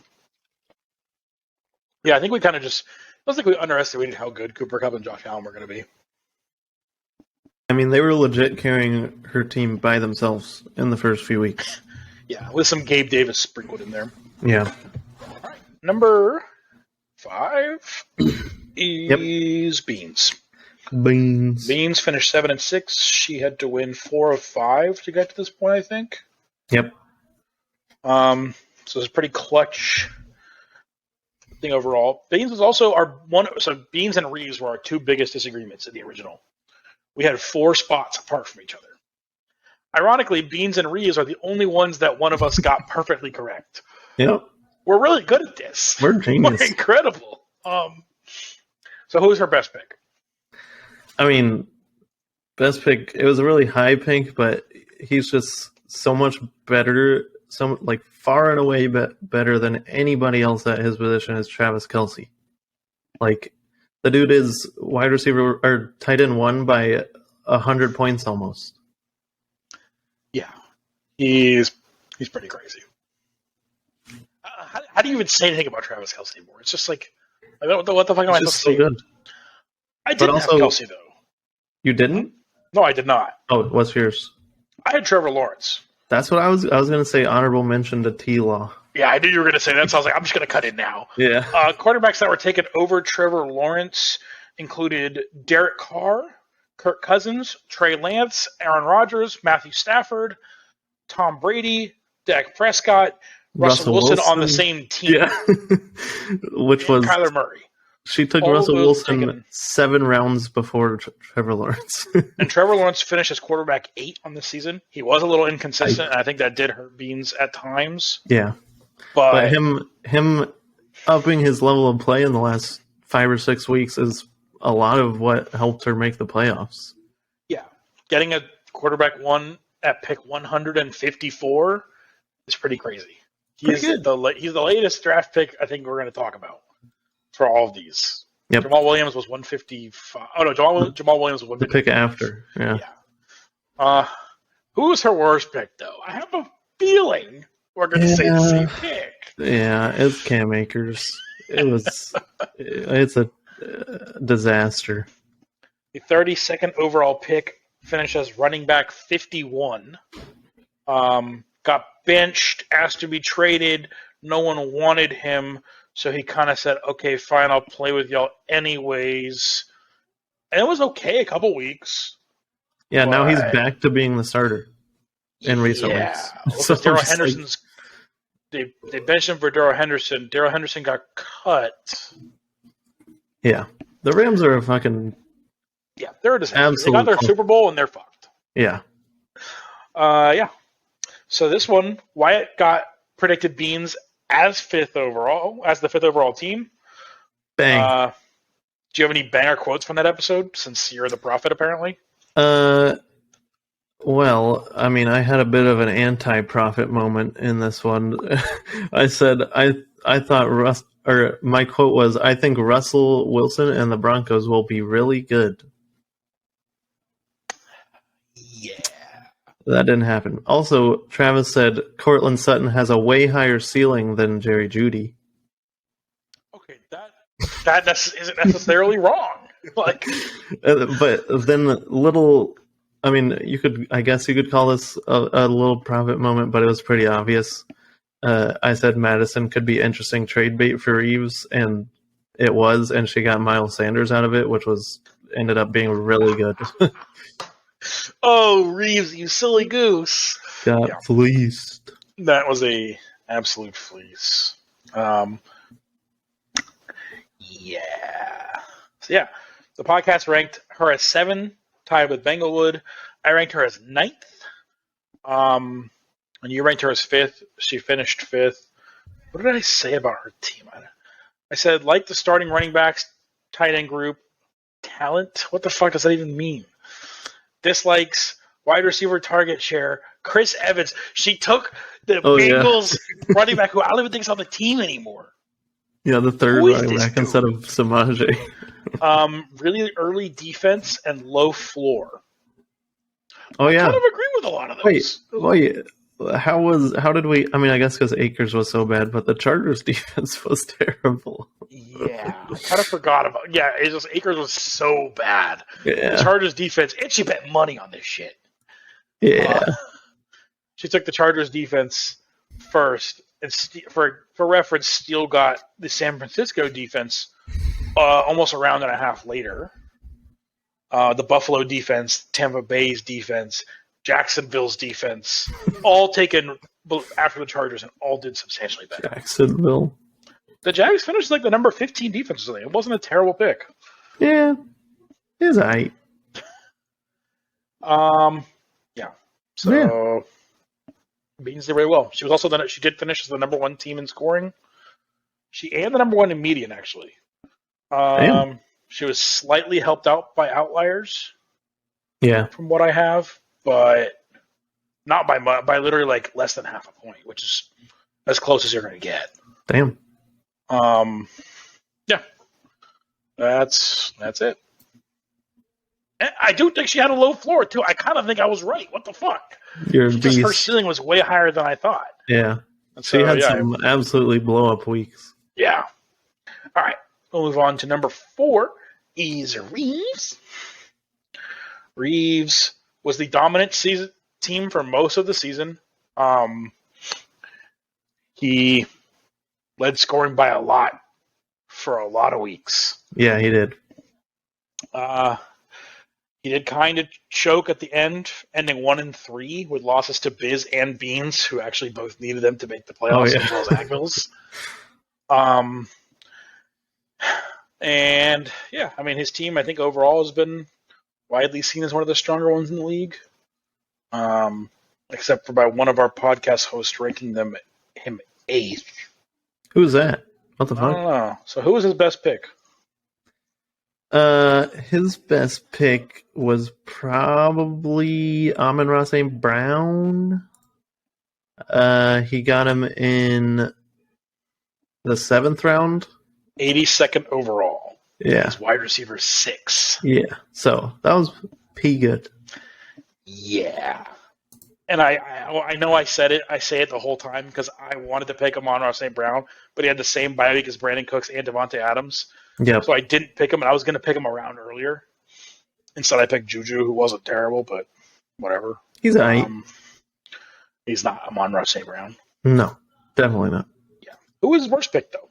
Yeah, I think we kind of just... I don't think we underestimated how good Cooper Kupp and Josh Allen were going to be. I mean, they were legit carrying her team by themselves in the first few weeks. Yeah, with some Gabe Davis sprinkled in there. Yeah. All right. Number 5 is Beans. Beans finished 7-6. She had to win 4 of 5 to get to this point, I think. Yep. So it's a pretty clutch thing overall. Beans was also our one. So Beans and Reeves were our 2 biggest disagreements in the original. We had 4 spots apart from each other. Ironically, Beans and Reeves are the only ones that one of us got perfectly correct. Yep. We're really good at this. We're genius. We're incredible. So who's her best pick? I mean, best pick, it was a really high pick, but he's just so much better, far and away better than anybody else at his position is Travis Kelce. Like, the dude is wide receiver or tight end 1 by 100 points almost. Yeah, he's pretty crazy. How do you even say anything about Travis Kelce anymore? It's just like what the fuck am I supposed to say? Good. I didn't have Kelce though. You didn't? No, I did not. Oh, what's yours? I had Trevor Lawrence. That's what I was going to say. Honorable mention to T-Law. Yeah, I knew you were going to say that, so I was like, I'm just going to cut it now. Yeah. Quarterbacks that were taken over Trevor Lawrence included Derek Carr, Kirk Cousins, Trey Lance, Aaron Rodgers, Matthew Stafford, Tom Brady, Dak Prescott, Russell Wilson on the same team. Yeah. Which was Kyler Murray. She took Russell Wilson 7 rounds before Trevor Lawrence. And Trevor Lawrence finished as quarterback 8 on this season. He was a little inconsistent, and I think that did hurt Beans at times. Yeah. But him upping his level of play in the last 5 or 6 weeks is a lot of what helped her make the playoffs. Yeah. Getting a quarterback 1 at pick 154 is pretty crazy. He's the latest draft pick I think we're going to talk about for all of these. Yep. Jamal Williams was 155. Oh, no, Jamal Williams was 155. The pick after, yeah. Who was her worst pick, though? I have a feeling we're going to say the same pick. Yeah, it's Cam Akers. It's a disaster. The 32nd overall pick finished as running back 51. Got benched, asked to be traded. No one wanted him, so he kind of said, okay, fine, I'll play with y'all anyways. And it was okay a couple weeks. Yeah, now he's back to being the starter in recent weeks. So Darrell Henderson's... They benched him for Darrell Henderson. Darrell Henderson got cut. Yeah. The Rams are a fucking Yeah, they're a disaster. They absolute got their Super Bowl and they're fucked. Yeah. Yeah. So this one, Wyatt got predicted Beans as the fifth overall team. Bang. Do you have any banger quotes from that episode? Since you're the prophet, apparently. Well, I mean, I had a bit of an anti-prophet moment in this one. I said I thought my quote was, "I think Russell Wilson and the Broncos will be really good." Yeah. That didn't happen. Also, Travis said Cortland Sutton has a way higher ceiling than Jerry Jeudy. Okay, that isn't necessarily wrong. Like, but then little. I mean, I guess you could call this a little prophet moment, but it was pretty obvious. I said Madison could be interesting trade bait for Reeves, and it was, and she got Miles Sanders out of it, which ended up being really good. oh, Reeves, you silly goose. Got fleeced. That was a absolute fleece. Yeah. So yeah, the podcast ranked her as 7, tied with Banglewood. I ranked her as 9th. And you ranked her as 5th. She finished 5th. What did I say about her team? I said, like the starting running backs, tight end group, talent. What the fuck does that even mean? Dislikes, wide receiver target share, Chris Evans. She took the Bengals running back, who I don't even think is on the team anymore. Yeah, the third running back instead of Samaje. Really early defense and low floor. Oh yeah, I kind of agree with a lot of those. Wait. How did we? I mean, I guess because Akers was so bad, but the Chargers' defense was terrible. Yeah, I kind of forgot about. Yeah, it's just Akers was so bad. Yeah. The Chargers' defense, and she bet money on this shit. Yeah. She took the Chargers' defense first, and for reference, Steele got the San Francisco defense almost a round and a half later. The Buffalo defense, Tampa Bay's defense, Jacksonville's defense, all taken after the Chargers, and all did substantially better. Jacksonville. The Jags finished like the number 15 defense. It wasn't a terrible pick. Yeah, it's aight. Yeah. So Beans did very well. She was also she did finish as the number 1 team in scoring. And the number 1 in median, actually. She was slightly helped out by outliers. Yeah. From what I have. But not by literally like less than half a point, which is as close as you're going to get. Damn. Yeah. That's it. And I do think she had a low floor too. I kind of think I was right. What the fuck? You're a beast. Her ceiling was way higher than I thought. Yeah. She had some absolutely blow up weeks. Yeah. All right. We'll move on to number 4. Is Reeves. Reeves was the dominant team for most of the season. He led scoring by a lot for a lot of weeks. Yeah, he did. He did kind of choke at the end, ending 1-3 with losses to Biz and Beans, who actually both needed them to make the playoffs, as well as Agvilles. And yeah, I mean, his team, I think overall has been widely seen as one of the stronger ones in the league. Except for by one of our podcast hosts ranking him 8th. Who's that? What the fuck? I don't know. So who was his best pick? His best pick was probably Amon-Ra St. Brown. He got him in the 7th round. 82nd overall. Yeah. He's wide receiver 6. Yeah. So that was pretty good. Yeah. And I know I said it. I say it the whole time because I wanted to pick Amon-Ra St. Brown, but he had the same bye week as Brandon Cooks and Devontae Adams. Yeah. So I didn't pick him, and I was going to pick him a round earlier. Instead, I picked Juju, who wasn't terrible, but whatever. He's He's not Amon-Ra St. Brown. No, definitely not. Yeah. Who was his worst pick, though?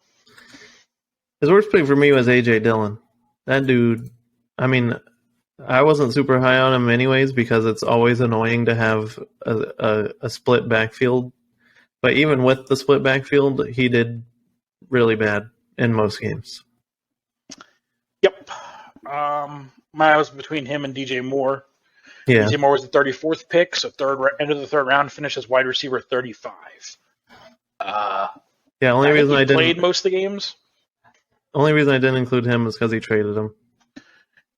His worst pick for me was A.J. Dillon. That dude, I mean, I wasn't super high on him anyways because it's always annoying to have a split backfield. But even with the split backfield, he did really bad in most games. Yep. Mine was between him and DJ Moore. Yeah. DJ Moore was the 34th pick, so end of the third round, finished as wide receiver 35. Yeah, I think he played most of the games. Only reason I didn't include him is because he traded him.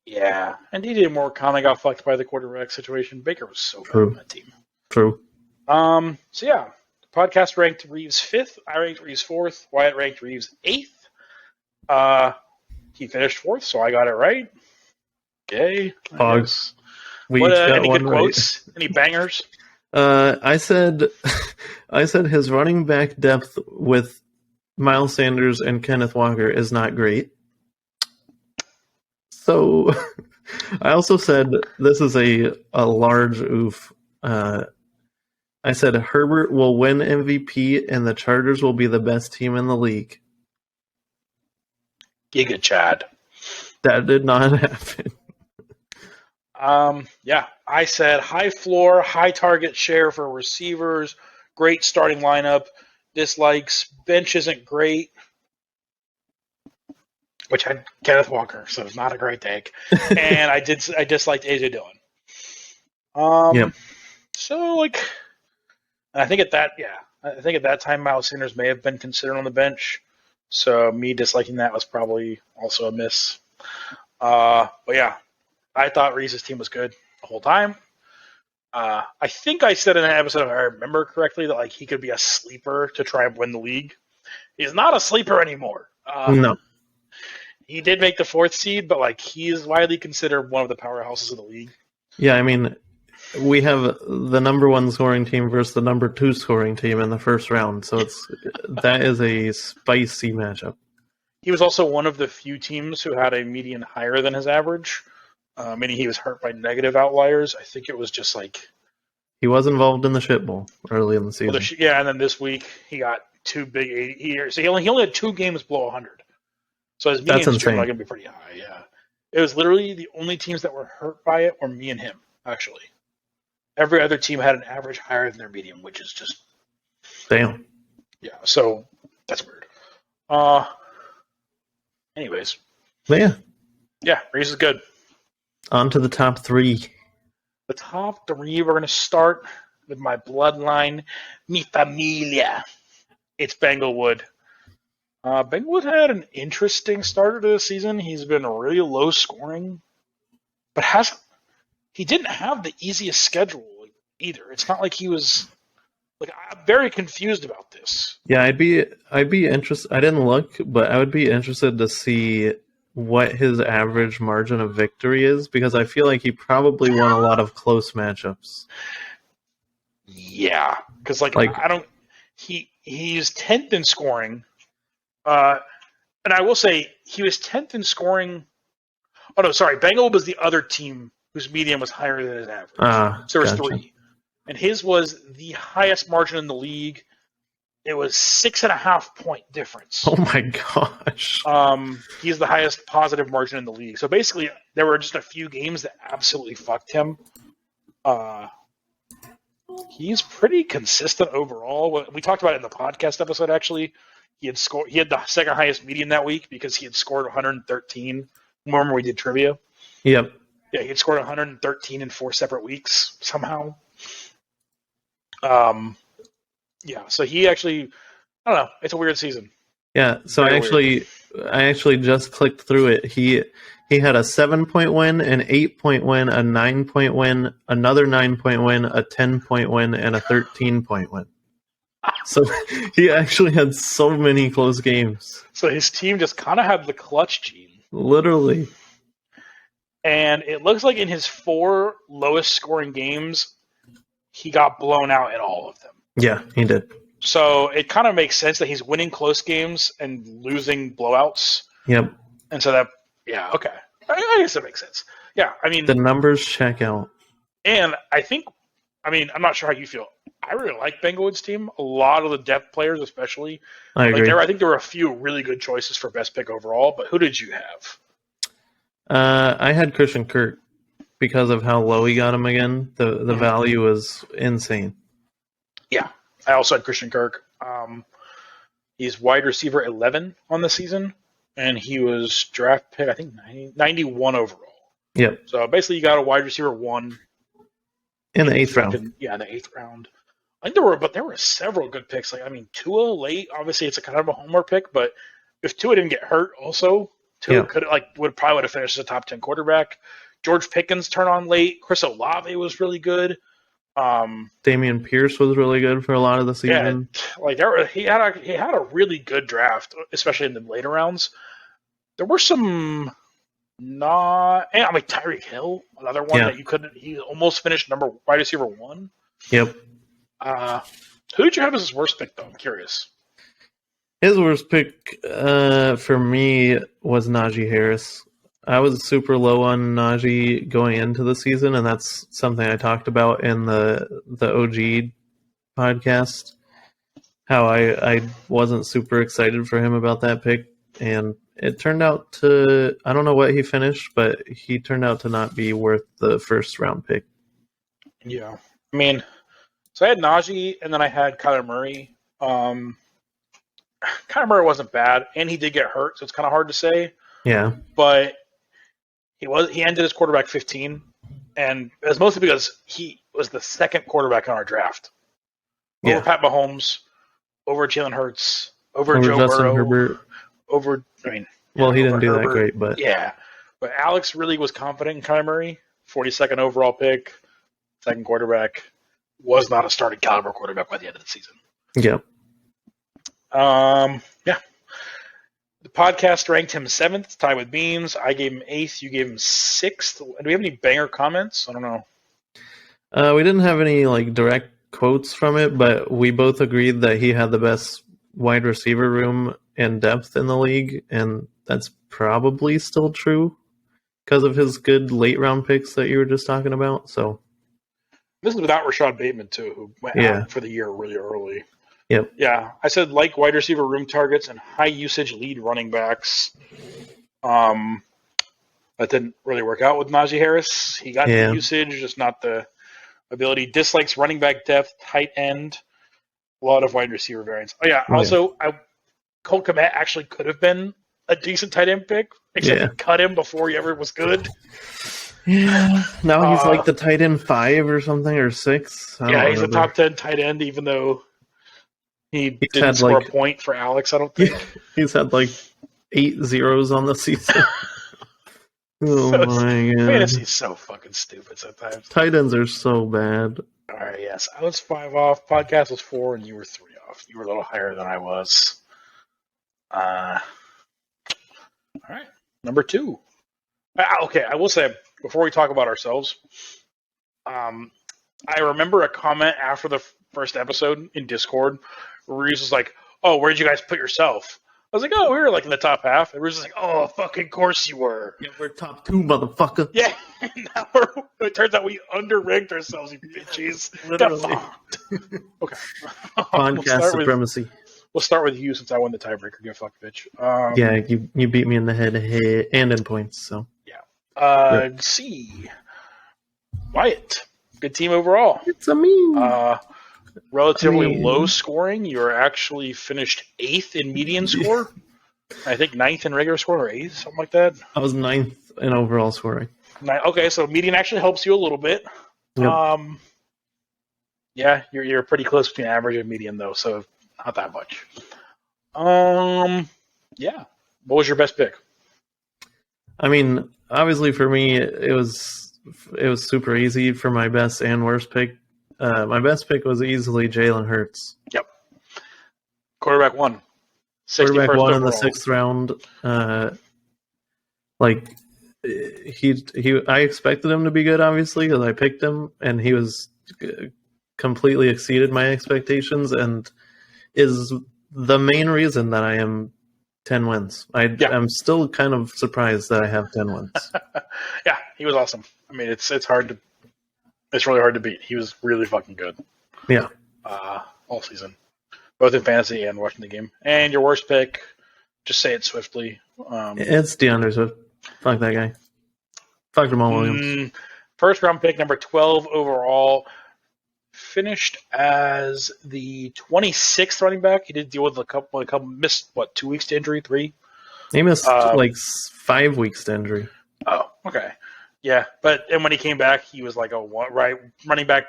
Yeah, and DJ Moore kind of got fucked by the quarterback situation. Baker was so bad on that team. True. So yeah, the podcast ranked Reeves 5th. I ranked Reeves 4th. Wyatt ranked Reeves 8th. He finished 4th, so I got it right. Okay. Hogs. Any good quotes? Any bangers? I said his running back depth with Miles Sanders and Kenneth Walker is not great. So I also said this is a large oof. I said Herbert will win MVP and the Chargers will be the best team in the league. Giga Chad. That did not happen. Yeah, I said high floor, high target share for receivers, great starting lineup, dislikes, bench isn't great, which had Kenneth Walker, so it's not a great take. And I disliked AJ Dillon. Yep. So I think at that time Miles Sanders may have been considered on the bench. So me disliking that was probably also a miss. But yeah, I thought Reese's team was good the whole time. I think I said in an episode, if I remember correctly, that he could be a sleeper to try and win the league. He's not a sleeper anymore. No. He did make the 4th seed, but he is widely considered one of the powerhouses of the league. Yeah, I mean, we have the number 1 scoring team versus the number 2 scoring team in the first round, so that is a spicy matchup. He was also one of the few teams who had a median higher than his average, meaning he was hurt by negative outliers. I think it was just he was involved in the shit bowl early in the season. Yeah, and then this week he got 2 big 80. So he only had 2 games below 100. So his median is going to be pretty high. Yeah, it was literally the only teams that were hurt by it were me and him. Actually, every other team had an average higher than their median, which is just damn. Yeah, so that's weird. Anyways. Yeah. Yeah, Reese is good. On to the top 3. The top 3, we're going to start with my bloodline, mi familia. It's Banglewood. Banglewood had an interesting start to the season. He's been really low scoring, but he didn't have the easiest schedule either. It's not like he was I'm very confused about this. Yeah, I'd be interested. I didn't look, but I would be interested to see what his average margin of victory is, because I feel like he probably won a lot of close matchups. Yeah, because he's 10th in scoring, and I will say he was 10th in scoring. Oh no, sorry, Banglewood was the other team whose median was higher than his average. So there was 3. And his was the highest margin in the league. It was 6.5 point difference. Oh my gosh. He's the highest positive margin in the league. So basically, there were just a few games that absolutely fucked him. He's pretty consistent overall. We talked about it in the podcast episode, actually. He had the second highest median that week because he had scored 113. Remember we did trivia? Yep. Yeah, he had scored 113 in 4 separate weeks somehow. Yeah, so he actually, I don't know, it's a weird season. Yeah, so I actually just clicked through it. He had a 7-point win, an 8-point win, a 9-point win, another 9-point win, a 10-point win, and a 13-point win. So he actually had so many close games. So his team just kind of had the clutch gene. Literally. And it looks like in his 4 lowest scoring games, he got blown out in all of them. Yeah, he did. So it kind of makes sense that he's winning close games and losing blowouts. Yep. And so that, yeah, okay. I guess that makes sense. Yeah, I mean... The numbers check out. And I'm not sure how you feel. I really like Banglewood's team. A lot of the depth players especially. I agree. I think there were a few really good choices for best pick overall, but who did you have? I had Christian Kirk. Because of how low he got him again, the value was insane. Yeah, I also had Christian Kirk. He's wide receiver 11 on the season. and he was draft pick, I think 91 overall. Yep. So basically, you got a wide receiver 1 in the 8th round. Yeah, in the 8th round. I think there were several good picks. Like, I mean, Tua late. Obviously, it's a kind of a homer pick, but if Tua didn't get hurt, also Tua would have finished as a top 10 quarterback. George Pickens turned on late. Chris Olave was really good. Damian Pierce was really good for a lot of the season. Yeah, like he had a really good draft, especially in the later rounds. There were some Tyreek Hill, another one that he almost finished wide receiver 1. Yep. Who did you have as his worst pick, though? I'm curious. His worst pick for me was Najee Harris. I was super low on Najee going into the season, and that's something I talked about in the OG podcast, how I wasn't super excited for him about that pick, and it turned out to, I don't know what he finished, but he turned out to not be worth the first round pick. Yeah. I mean, so I had Najee, and then I had Kyler Murray. Kyler Murray wasn't bad, and he did get hurt, so it's kind of hard to say. Yeah. But he ended his quarterback 15, and it was mostly because he was the second quarterback in our draft. Over Pat Mahomes, over Jalen Hurts, over Joe Justin Burrow, Herbert. He didn't do Herbert. that great, but but Alex really was confident in Kyler Murray. 42nd overall pick, second quarterback, was not a starting caliber quarterback by the end of the season. Yeah. The podcast ranked him 7th, tied with Beams. I gave him 8th. You gave him 6th. Do we have any banger comments? I don't know. We didn't have any direct quotes from it, but we both agreed that he had the best wide receiver room and depth in the league, and that's probably still true because of his good late round picks that you were just talking about. So this is without Rashad Bateman too, who went out for the year really early. Yep. Yeah, I said wide receiver room targets and high usage lead running backs. That didn't really work out with Najee Harris. He got the usage, just not the ability. Dislikes running back depth, tight end, a lot of wide receiver variants. Cole Kmet actually could have been a decent tight end pick, except he cut him before he ever was good. Yeah. Now he's the tight end 5 or something, or 6. He's a top 10 tight end, even though he didn't score a point for Alex, I don't think. He's had 8 zeros on the season. Oh my god. Fantasy's so fucking stupid sometimes. Tight ends are so bad. Alright, yes. I was 5 off. Podcast was 4, and you were 3 off. You were a little higher than I was. Alright. Number 2. Okay, I will say, before we talk about ourselves, I remember a comment after the first episode in Discord where Reese was like, "Oh, where'd you guys put yourself?" I was like, "Oh, we were in the top half." And Reese was like, "Oh, fucking course you were." Yeah, we're top 2, motherfucker. Yeah, now it turns out we underranked ourselves, you bitches. Literally. Okay. Podcast supremacy. We'll start with you since I won the tiebreaker. Get fucked, bitch. You beat me in the head and in points. So Let's see. Wyatt, good team overall. It's a meme. Relatively low scoring. You were actually finished 8th in median score. I think 9th in regular score or 8th, something like that. I was 9th in overall scoring. Okay, so median actually helps you a little bit. Yep. You're pretty close between average and median though, so not that much. What was your best pick? I mean, obviously for me, it was super easy for my best and worst pick. My best pick was easily Jalen Hurts. Yep. Quarterback 1. Quarterback 1 in the 6th round. I expected him to be good, obviously, because I picked him, and he was completely exceeded my expectations, and is the main reason that I am 10 wins. I'm still kind of surprised that I have 10 wins. Yeah, he was awesome. I mean, it's really hard to beat. He was really fucking good. Yeah. All season. Both in fantasy and watching the game. And your worst pick, just say it swiftly. It's DeAndre Swift. Fuck that guy. Fuck Jamal Williams. First round pick, number 12 overall. Finished as the 26th running back. He did deal with a couple missed 2 weeks to injury, 3. He missed 5 weeks to injury. Oh, okay. Yeah, and when he came back, he was like running back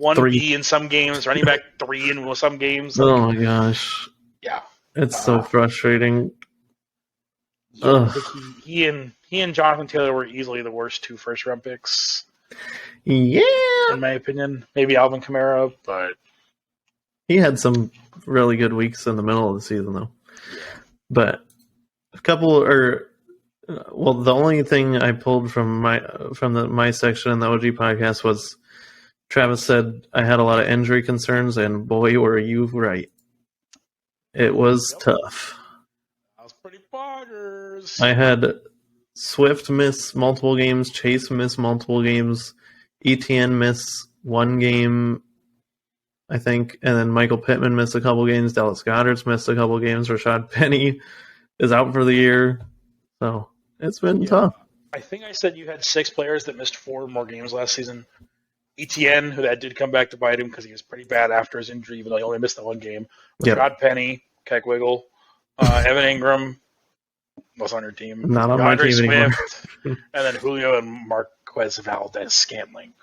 1B in some games, running back 3 in some games. Like, oh my gosh. Yeah. It's so frustrating. Yeah, I think he and Jonathan Taylor were easily the worst 2 first-round picks. Yeah. In my opinion. Maybe Alvin Kamara, but... He had some really good weeks in the middle of the season, though. Yeah. But the only thing I pulled from my section in the OG podcast was Travis said I had a lot of injury concerns, and boy, were you right. It was tough. That was pretty bonkers. I had Swift miss multiple games, Chase miss multiple games, ETN miss 1 game, I think, and then Michael Pittman missed a couple games, Dallas Goedert's missed a couple games, Rashad Penny is out for the year. So it's been tough. I think I said you had 6 players that missed 4 or more games last season. ETN, who that did come back to bite him because he was pretty bad after his injury, even though he only missed the 1 game. Rashad Penny, Keckwiggle, Evan Ingram was on your team. Not on my team anymore. And then Julio and Marquez Valdez-Scantling.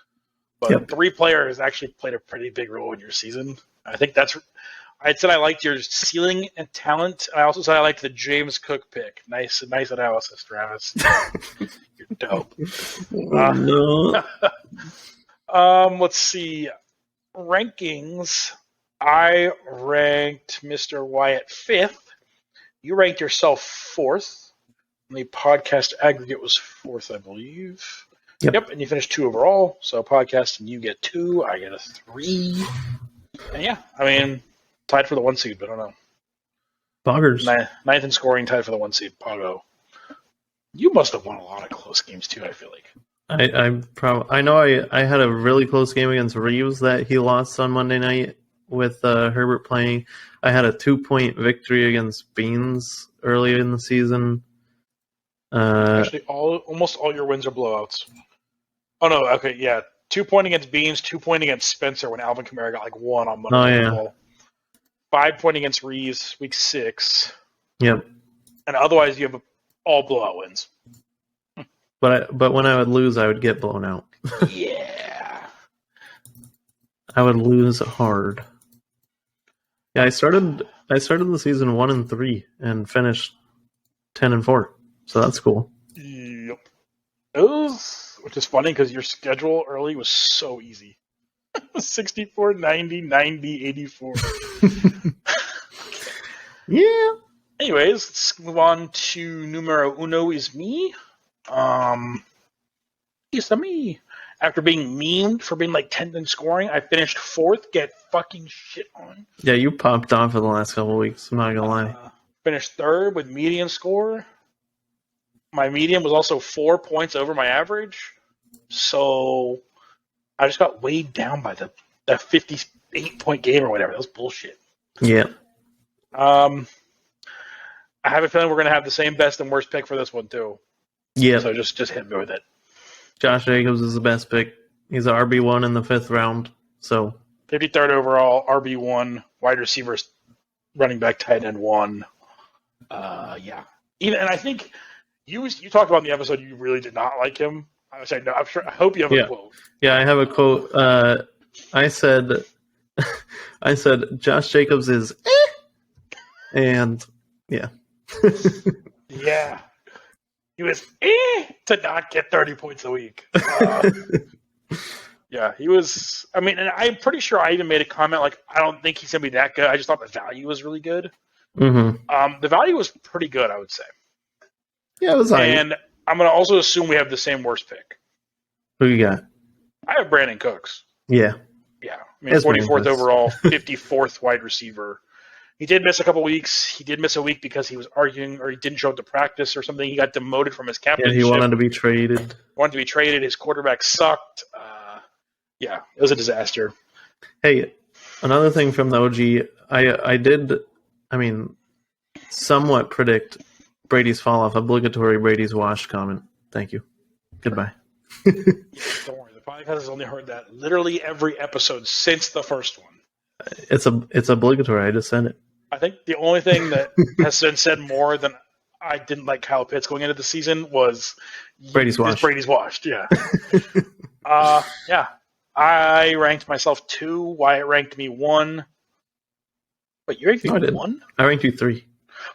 But 3 players actually played a pretty big role in your season. I think I said I liked your ceiling and talent. I also said I liked the James Cook pick. Nice analysis, Travis. You're dope. No. Let's see. Rankings. I ranked Mr. Wyatt 5th. You ranked yourself 4th. And the podcast aggregate was 4th, I believe. Yep, and you finished 2 overall. So podcast and you get 2. I get a 3. And yeah, I mean, tied for the 1 seed, but I don't know. Boggers. 9th in scoring, tied for the 1 seed. Poggo. You must have won a lot of close games too, I feel like. I know I had a really close game against Reeves that he lost on Monday night with Herbert playing. I had a 2-point victory against Beans early in the season. Actually, almost all your wins are blowouts. Oh no, okay, yeah. 2-point against Beans, 2-point against Spencer when Alvin Kamara got 1 on Monday Night Football. 5-point against Reeves, week 6. Yep. And otherwise, you have all blowout wins. But when I would lose, I would get blown out. Yeah. I would lose hard. Yeah, I started the season 1-3 and finished 10-4. So that's cool. Yep. Which is funny because your schedule early was so easy. 64, 90, 90, 84. Yeah. Anyways, let's move on to numero uno is me. It's me. After being memed for being 10th in scoring, I finished 4th. Get fucking shit on. Yeah, you popped off for the last couple of weeks. I'm not gonna lie. Finished 3rd with median score. My median was also 4 points over my average, so I just got weighed down by that 58-point game or whatever. That was bullshit. Yeah. I have a feeling we're gonna have the same best and worst pick for this one too. Yeah. So just hit me with it. Josh Jacobs is the best pick. He's an RB1 in the 5th round. So 53rd overall, RB1, wide receivers, running back, tight end 1. Yeah. And I think you talked about in the episode you really did not like him. I was saying, no, I hope you have a quote. Yeah, I have a quote. I said Josh Jacobs is and yeah. Yeah. He was to not get 30 points a week. Yeah, he was. I mean, and I'm pretty sure I even made a comment I don't think he's going to be that good. I just thought the value was really good. Mm-hmm. The value was pretty good, I would say. Yeah, it was. And I'm going to also assume we have the same worst pick. Who you got? I have Brandon Cooks. Yeah. Yeah. I mean, 44th overall, 54th wide receiver. He did miss a couple weeks. He did miss a week because he was arguing or he didn't show up to practice or something. He got demoted from his captainship. Yeah, he wanted to be traded. His quarterback sucked. Yeah, it was a disaster. Hey, another thing from the OG, I did, somewhat predict Brady's fall off. Obligatory Brady's washed comment. Thank you. Goodbye. Yeah, don't worry. The podcast has only heard that literally every episode since the first one. It's obligatory. I just said it. I think the only thing that has been said more than I didn't like Kyle Pitts going into the season was Brady's washed. Brady's washed, yeah. Yeah. I ranked myself 2. Wyatt ranked me 1. Wait, you ranked me 1? I ranked you 3.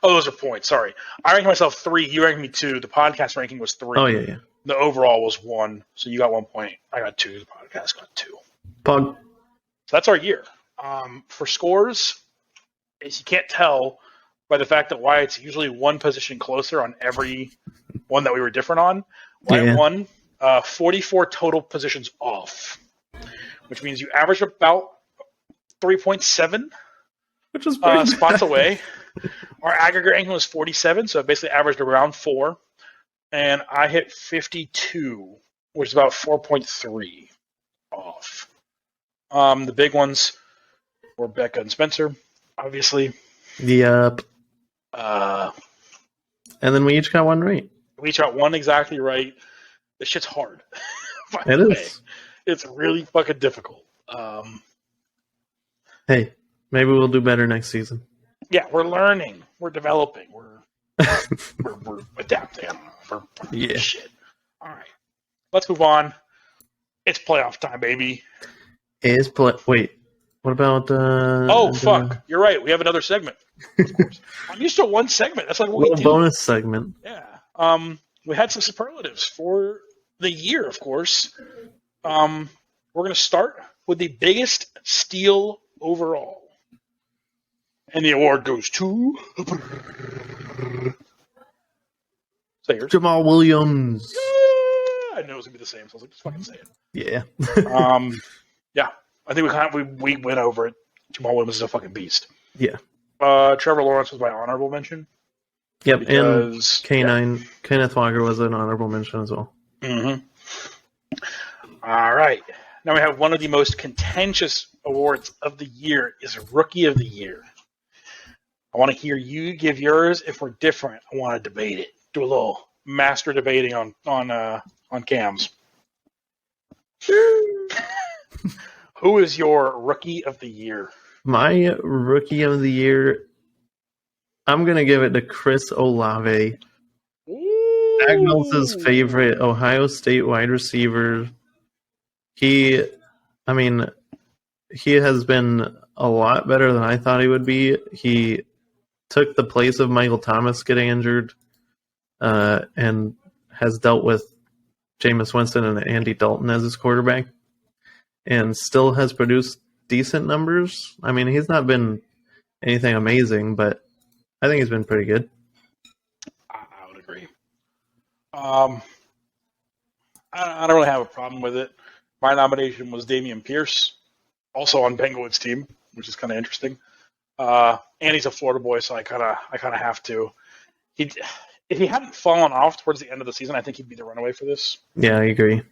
Oh, those are points. Sorry. I ranked myself 3. You ranked me 2. The podcast ranking was 3. Oh, yeah. The overall was 1. So you got 1 point. I got 2. The podcast got 2. Pug. So that's our year. For scores, as you can't tell by the fact that Wyatt's usually one position closer on every one that we were different on. Wyatt won 44 total positions off, which means you average about 3.7 which is pretty spots away. Our aggregate ranking was 47, so it basically averaged around 4. And I hit 52, which is about 4.3 off. The big ones were Becca and Spencer, obviously. Yep. And then we each got 1 right. We each got 1 exactly right. This shit's hard. It is. It's really fucking difficult. Hey, maybe we'll do better next season. Yeah, we're learning. We're developing. We're adapting. Yeah. Shit. All right. Let's move on. It's playoff time, baby. Wait. What about... fuck. You're right. We have another segment. Of course. I'm used to 1 segment. That's like what we do. Bonus segment. Yeah. We had some superlatives for the year, of course. We're going to start with the biggest steal overall. And the award goes to... Say yours. Jamal Williams. Yeah! I knew it was going to be the same, so I was like, just fucking say it. Yeah. Yeah. I think we went over it. Jamal Williams is a fucking beast. Yeah. Trevor Lawrence was my honorable mention. Yep, because, and Kenneth Walker was an honorable mention as well. Mm-hmm. All right. Now we have one of the most contentious awards of the year is Rookie of the Year. I want to hear you give yours. If we're different, I want to debate it. Do a little master debating on cams. Who is your Rookie of the Year? My Rookie of the Year, I'm going to give it to Chris Olave. Agnel's favorite Ohio State wide receiver. He has been a lot better than I thought he would be. He took the place of Michael Thomas getting injured and has dealt with Jameis Winston and Andy Dalton as his quarterback and still has produced decent numbers. I mean, he's not been anything amazing, but I think he's been pretty good. I would agree. I don't really have a problem with it. My nomination was Dameon Pierce, also on Bengals' team, which is kind of interesting. And he's a Florida boy, so I kind of have to. If he hadn't fallen off towards the end of the season, I think he'd be the runaway for this. Yeah, I agree.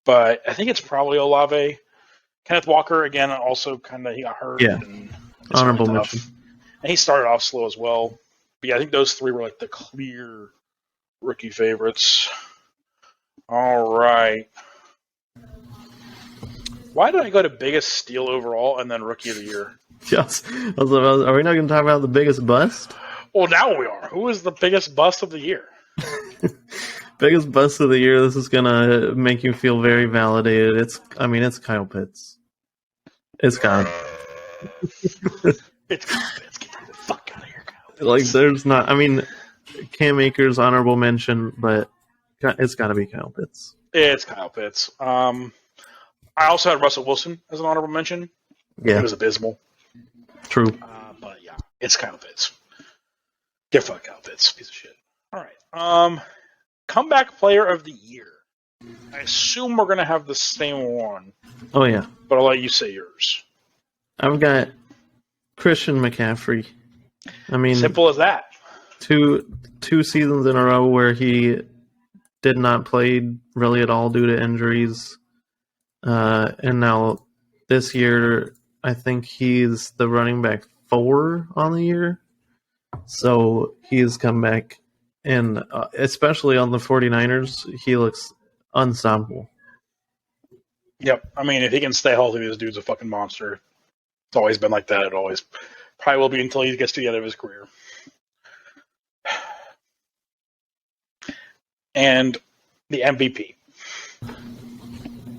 But I think it's probably Olave. Kenneth Walker, again, also kind of he got hurt. Yeah, and honorable really mention. And he started off slow as well. But yeah, I think those 3 were like the clear rookie favorites. All right. Why did I go to biggest steal overall and then Rookie of the Year? Yes. Are we not going to talk about the biggest bust? Well, now we are. Who is the biggest bust of the year? Biggest bust of the year. This is going to make you feel very validated. It's Kyle Pitts. It's got It's Kyle Pitts. Get the fuck out of here, Kyle. Like, there's not. I mean, Cam Akers honorable mention, but it's got to be Kyle Pitts. It's Kyle Pitts. I also had Russell Wilson as an honorable mention. Yeah, he was abysmal. True. But yeah, it's Kyle Pitts. Get fucked, Kyle Pitts, piece of shit. All right. Comeback Player of the Year. I assume we're gonna have the same one. Oh yeah. But I'll let you say yours. I've got Christian McCaffrey. I mean, simple as that. Two seasons in a row where he did not play really at all due to injuries. And now this year, I think he's the running back 4 on the year. So he's come back, and especially on the 49ers, he looks unstoppable. Yep. I mean, if he can stay healthy, this dude's a fucking monster. It's always been like that. It always probably will be until he gets to the end of his career. And the MVP.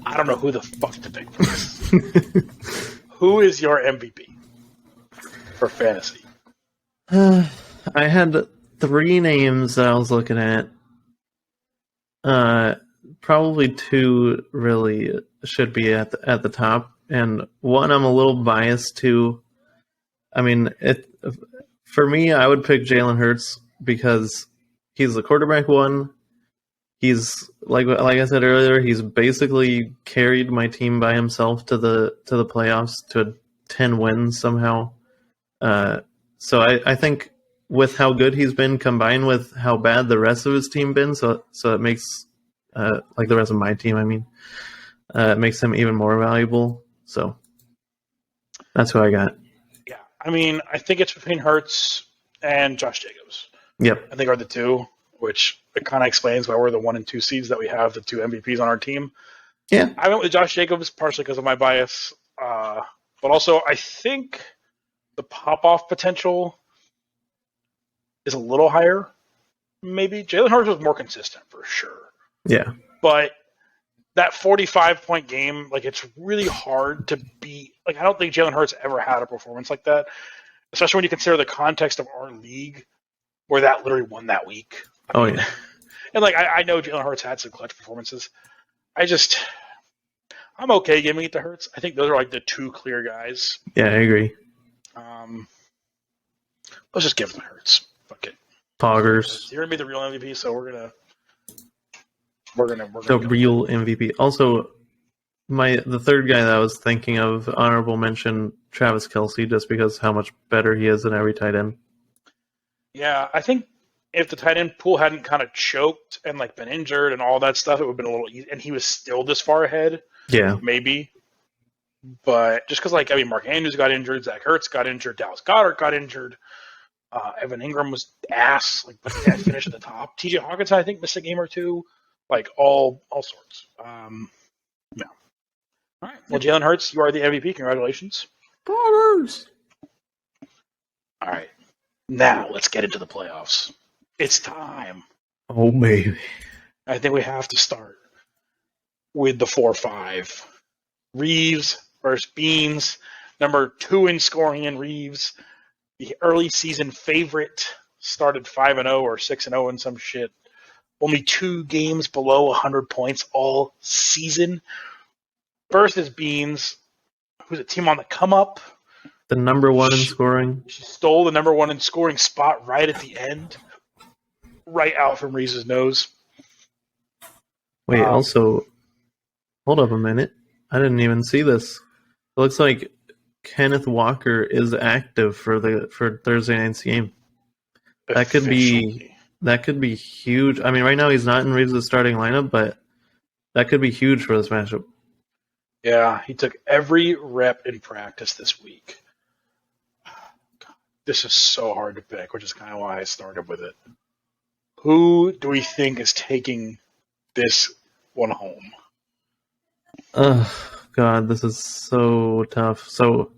I don't know who the fuck to pick for this. Who is your MVP for fantasy? I had 3 names that I was looking at. Probably 2 really should be at the top, and one I'm a little biased to. I mean, for me, I would pick Jalen Hurts because he's the quarterback 1. He's like I said earlier, he's basically carried my team by himself to the playoffs to 10 wins somehow. So I think with how good he's been, combined with how bad the rest of his team been, so it makes like the rest of my team, I mean, it makes him even more valuable. So that's who I got. Yeah, I mean, I think it's between Hurts and Josh Jacobs. Yep. I think are the two, which it kind of explains why we're the 1 and 2 seeds that we have the 2 MVPs on our team. Yeah. I went with Josh Jacobs partially because of my bias, but also I think the pop-off potential is a little higher. Maybe Jalen Hurts was more consistent for sure. Yeah. But that 45-point game, like, it's really hard to beat. Like, I don't think Jalen Hurts ever had a performance like that, especially when you consider the context of our league where that literally won that week. Oh, yeah. And, like, I know Jalen Hurts had some clutch performances. I'm okay giving it to Hurts. I think those are, like, the 2 clear guys. Yeah, I agree. Let's just give it to Hurts. Fuck it. Poggers. You're gonna be the real MVP, so we're gonna the real MVP. Also, the third guy that I was thinking of, honorable mention, Travis Kelce, just because how much better he is than every tight end. Yeah, I think if the tight end pool hadn't kind of choked and like been injured and all that stuff, it would have been a little easy. And he was still this far ahead. Yeah, maybe. But just because, like, I mean, Mark Andrews got injured, Zach Ertz got injured, Dallas Goedert got injured. Evan Ingram was ass, like, but he finished at the top. TJ Hawkinson, I think, missed a game or 2, like all sorts. Yeah. All right. Well, Jalen Hurts, you are the MVP. Congratulations. Poggers. All right. Now let's get into the playoffs. It's time. Oh, maybe. I think we have to start with the 4-5. Reeves versus Beans. Number 2 in scoring in Reeves. The early season favorite started 5-0 or 6-0 and some shit. Only 2 games below 100 points all season. Versus Beans, who's a team on the come up. The number 1 in scoring. She stole the number 1 in scoring spot right at the end. Right out from Reeves' nose. Wait, also, hold up a minute. I didn't even see this. It looks like Kenneth Walker is active for Thursday night's game. That could be huge. I mean, right now he's not in Reeves' starting lineup, but that could be huge for this matchup. Yeah, he took every rep in practice this week. God, this is so hard to pick, which is kind of why I started with it. Who do we think is taking this one home? Oh, God, this is so tough. So,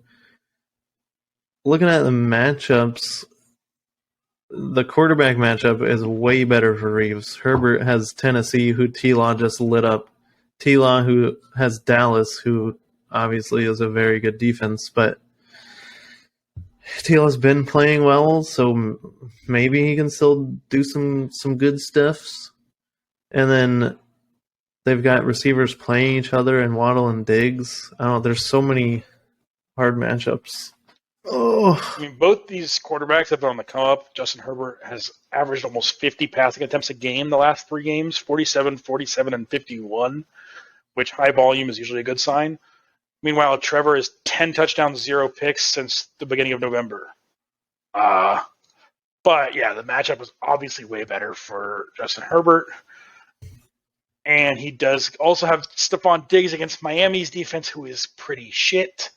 looking at the matchups, the quarterback matchup is way better for Reeves. Herbert has Tennessee, who T-Law just lit up. T-Law, who has Dallas, who obviously is a very good defense, but T-Law's been playing well, so maybe he can still do some good stuffs. And then they've got receivers playing each other and Waddle and Diggs. I don't know, there's so many hard matchups. Oh, I mean, both these quarterbacks have been on the come up. Justin Herbert has averaged almost 50 passing attempts a game the last 3 games, 47, 47, and 51, which high volume is usually a good sign. Meanwhile, Trevor is 10 touchdowns, 0 picks since the beginning of November. But, yeah, the matchup is obviously way better for Justin Herbert. And he does also have Stephon Diggs against Miami's defense, who is pretty shit.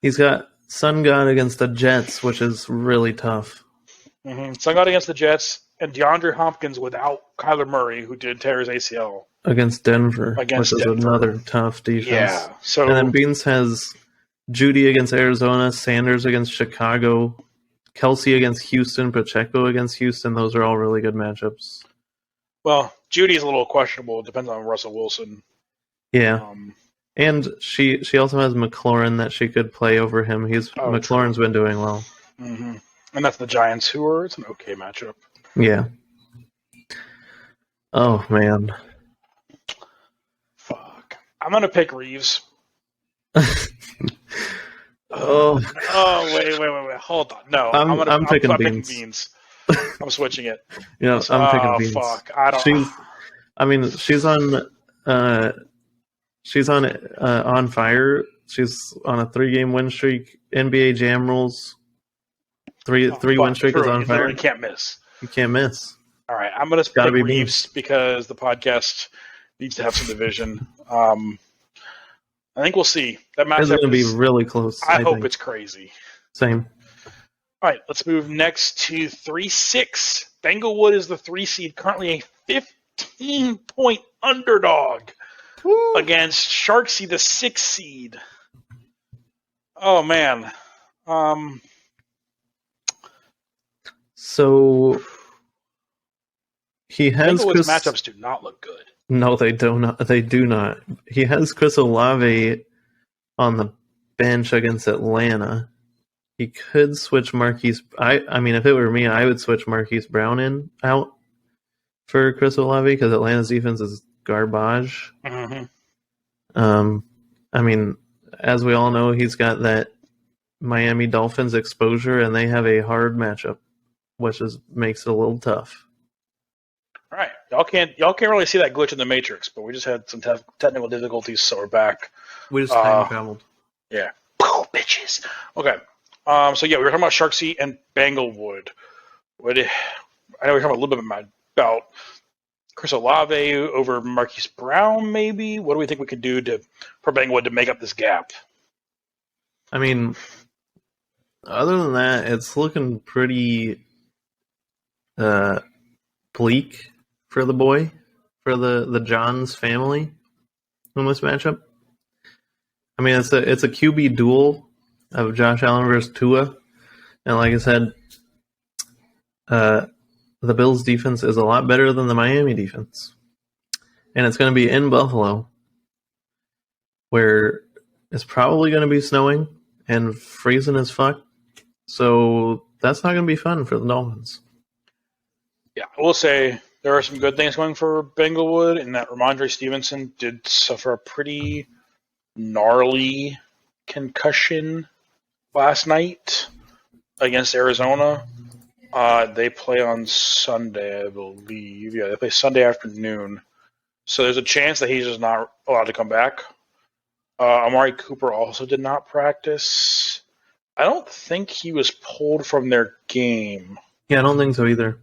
He's got Sun God against the Jets, which is really tough. Mm-hmm. Sun God against the Jets, and DeAndre Hopkins without Kyler Murray, who did tear his ACL. Against Denver, which is another tough defense. Yeah. So, and then Beans has Judy against Arizona, Sanders against Chicago, Kelsey against Houston, Pacheco against Houston. Those are all really good matchups. Well, Judy's a little questionable. It depends on Russell Wilson. Yeah. And she also has McLaurin that she could play over him. McLaurin's been doing well. Mm-hmm. And that's the Giants, it's an okay matchup. Yeah. Oh, man. Fuck. I'm going to pick Reeves. Oh, wait. Hold on. No, I'm picking Beans. I'm switching it. Yeah, I'm picking Beans. Fuck. I don't. She's on fire. She's on a 3-game win streak. NBA Jam rules. Three win streak is on fire. You can't miss. You can't miss. All right, I'm going to pick Reeves because the podcast needs to have some division. I think we'll see. That matchup is going to be really close. I hope it's crazy. Same. All right, let's move next to 3-6. Banglewood is the 3 seed, currently a 15-point underdog against Sharksy, the 6 seed. Oh man. So he has Banglewood's matchups do not look good. No, they do not. They do not. He has Chris Olave on the bench against Atlanta. He could switch Marquise. I mean, if it were me, I would switch Marquise Brown out for Chris Olave because Atlanta's defense is garbage. Mm-hmm. I mean, as we all know, he's got that Miami Dolphins exposure, and they have a hard matchup, which makes it a little tough. All right, y'all can't really see that glitch in the Matrix, but we just had some technical difficulties, so we're back. We just time traveled. Yeah, bitches. Okay, so yeah, we were talking about Sharksy and Banglewood. I know we were talking a little bit about Chris Olave over Marquise Brown, maybe. What do we think we could do for Banglewood to make up this gap? I mean, other than that, it's looking pretty bleak for the boy, for the Johns family in this matchup. I mean, it's a QB duel of Josh Allen versus Tua, and like I said, the Bills' defense is a lot better than the Miami defense, and it's going to be in Buffalo, where it's probably going to be snowing and freezing as fuck. So that's not going to be fun for the Dolphins. Yeah, I will say there are some good things going for Banglewood, in that Ramondre Stevenson did suffer a pretty gnarly concussion last night against Arizona. They play on Sunday, I believe. Yeah, they play Sunday afternoon. So there's a chance that he's just not allowed to come back. Amari Cooper also did not practice. I don't think he was pulled from their game. Yeah, I don't think so either.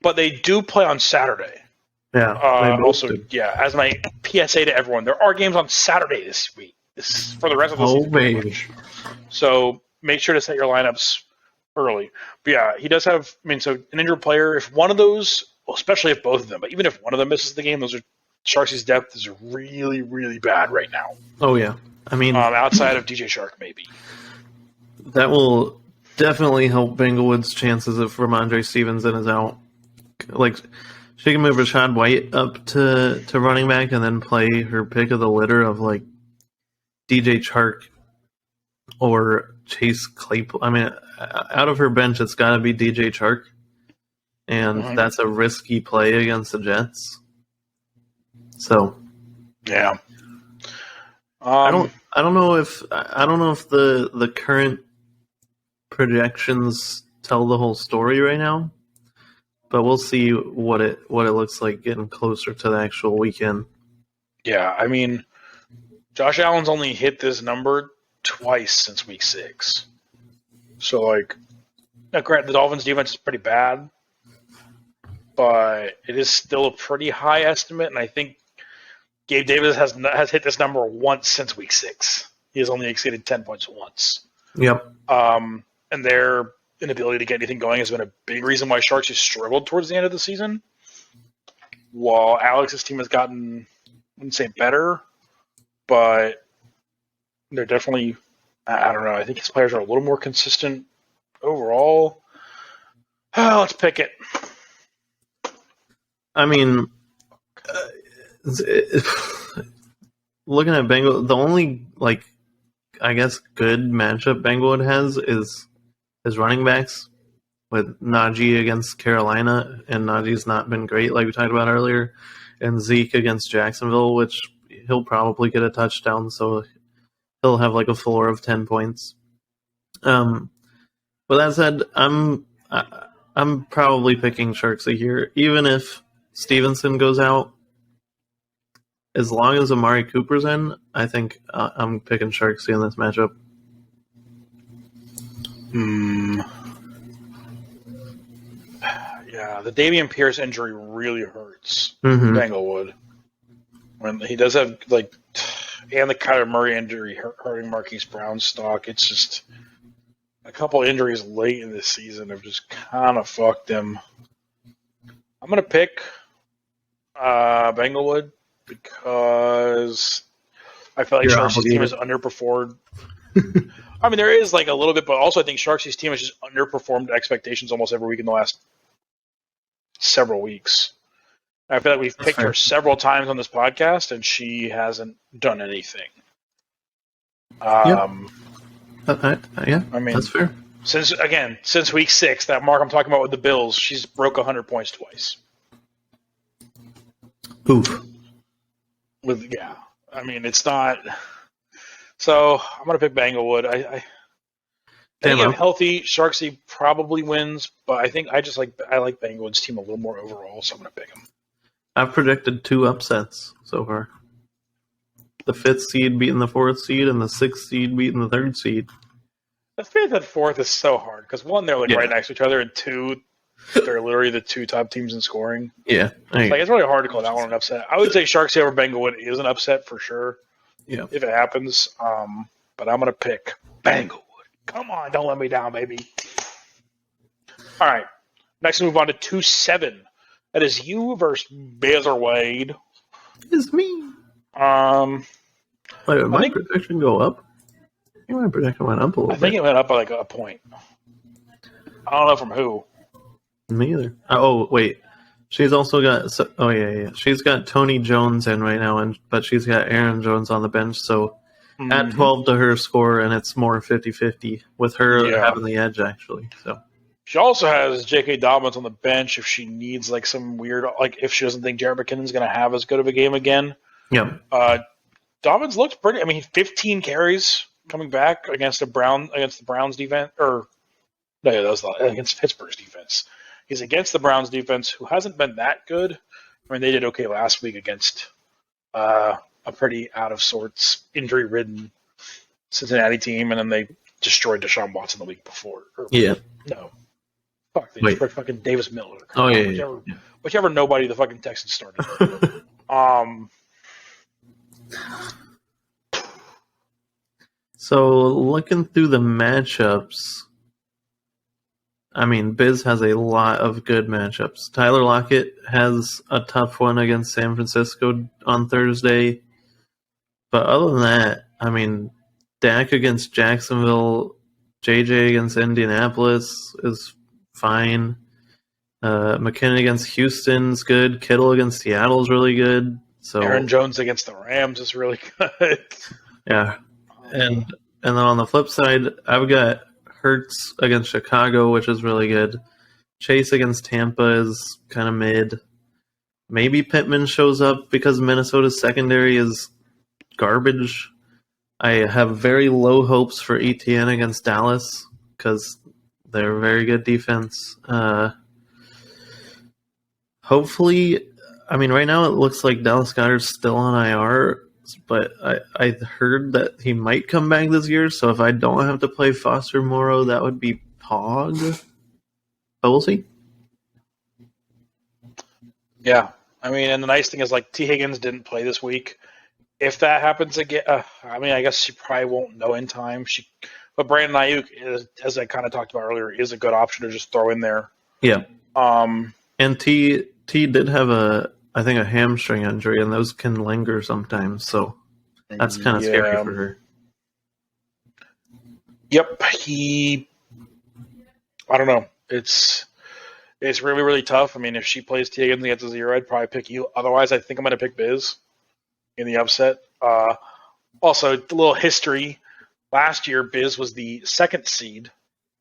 But they do play on Saturday. Yeah. Also, as my PSA to everyone, there are games on Saturday this week. This is for the rest of the season. Baby. So make sure to set your lineups early. But yeah, he does have, so an injured player, if one of those, well, especially if both of them, but even if one of them misses the game, Sharksy's depth is really, really bad right now. Oh, yeah. I mean, outside of DJ Shark, maybe. That will definitely help Banglewood's chances if Ramondre Stevenson is out. Like, she can move Rashad White up to running back and then play her pick of the litter of, like, DJ Chark or Chase Claypool. I mean, out of her bench, it's got to be DJ Chark. And that's a risky play against the Jets. So, yeah. I don't know if the current projections tell the whole story right now, but we'll see what it looks like getting closer to the actual weekend. Yeah, I mean, Josh Allen's only hit this number twice since week 6. So, like, granted, the Dolphins' defense is pretty bad, but it is still a pretty high estimate, and I think Gabe Davis has hit this number once since week 6. He has only exceeded 10 points once. Yep. And their inability to get anything going has been a big reason why Sharks have struggled towards the end of the season. While Alex's team has gotten, I wouldn't say better, but they're definitely, I don't know, I think his players are a little more consistent overall. Let's pick it. I mean, Looking at Bengal, the only I guess good matchup Banglewood has is his running backs with Najee against Carolina, and Najee's not been great like we talked about earlier, and Zeke against Jacksonville, which he'll probably get a touchdown, so he'll have a floor of 10 points. But that said, I'm probably picking Sharksy here, even if Stevenson goes out. As long as Amari Cooper's in, I think I'm picking Sharksy in this matchup. Yeah, the Dameon Pierce injury really hurts Mm-hmm. Banglewood. When he does have and the Kyler Murray injury hurting Marquise Brown's stock. It's just a couple injuries late in this season have just kind of fucked him. I'm gonna pick Banglewood because I feel like Sharksy's team has underperformed. I mean, there is a little bit, but also I think Sharksy's team has just underperformed expectations almost every week in the last several weeks. I feel like we've picked her several times on this podcast, and she hasn't done anything. Yeah, I mean, that's fair. Since week 6, that mark I'm talking about with the Bills, she's broke 100 points twice. Oof. I mean, it's not. So I'm gonna pick Banglewood. I think if healthy, Sharksy probably wins, but I think I like Banglewood's team a little more overall, so I'm gonna pick him. I've predicted 2 upsets so far. The 5th seed beating the 4th seed, and the 6th seed beating the 3rd seed. The 5th and 4th is so hard because 1, they're right next to each other, and 2, they're literally the 2 top teams in scoring. Yeah, it's really hard to call that one an upset. I would say Sharksy over Banglewood is an upset for sure. Yeah, if it happens. But I'm gonna pick Banglewood. Come on, don't let me down, baby. All right, next we move on to 2-7. That is you versus Baylor Wade. It's me. Wait, did my prediction go up? I think my prediction went up a little bit. I think it went up by a point. I don't know from who. Me either. Oh, wait. She's also got... She's got Tony Jones in right now, but she's got Aaron Jones on the bench, so add 12 to her score, and it's more 50-50, with her having the edge, actually. So she also has J.K. Dobbins on the bench if she needs some weird... if she doesn't think Jared McKinnon's going to have as good of a game again. Yeah. Dobbins looked pretty... 15 carries coming back against the Browns defense. That was against Pittsburgh's defense. He's against the Browns defense, who hasn't been that good. They did okay last week against a pretty out-of-sorts, injury-ridden Cincinnati team, and then they destroyed Deshaun Watson the week before. No. Fuck, they destroyed fucking Davis Miller. Whichever nobody the fucking Texans started. So, looking through the matchups... Biz has a lot of good matchups. Tyler Lockett has a tough one against San Francisco on Thursday. But other than that, Dak against Jacksonville, JJ against Indianapolis is fine. McKinnon against Houston's good. Kittle against Seattle's really good. So Aaron Jones against the Rams is really good. Yeah. And then on the flip side, I've got Hurts against Chicago, which is really good. Chase against Tampa is kind of mid. Maybe Pittman shows up because Minnesota's secondary is garbage. I have very low hopes for ETN against Dallas because they're a very good defense. Hopefully, right now it looks like Dallas Goedert's still on IR, but I heard that he might come back this year, so if I don't have to play Foster Moreau, that would be Pog. But we'll see. Yeah. And the nice thing is, T. Higgins didn't play this week. If that happens again, I guess she probably won't know in time. But Brandon Ayuk, as I kind of talked about earlier, is a good option to just throw in there. Yeah. And T did have a hamstring injury, and those can linger sometimes, so that's kind of scary for her. Yep, I don't know. It's really, really tough. I mean, if she plays T Higgins against a 0, I'd probably pick you. Otherwise, I think I'm going to pick Biz in the upset. Also, a little history. Last year, Biz was the 2nd seed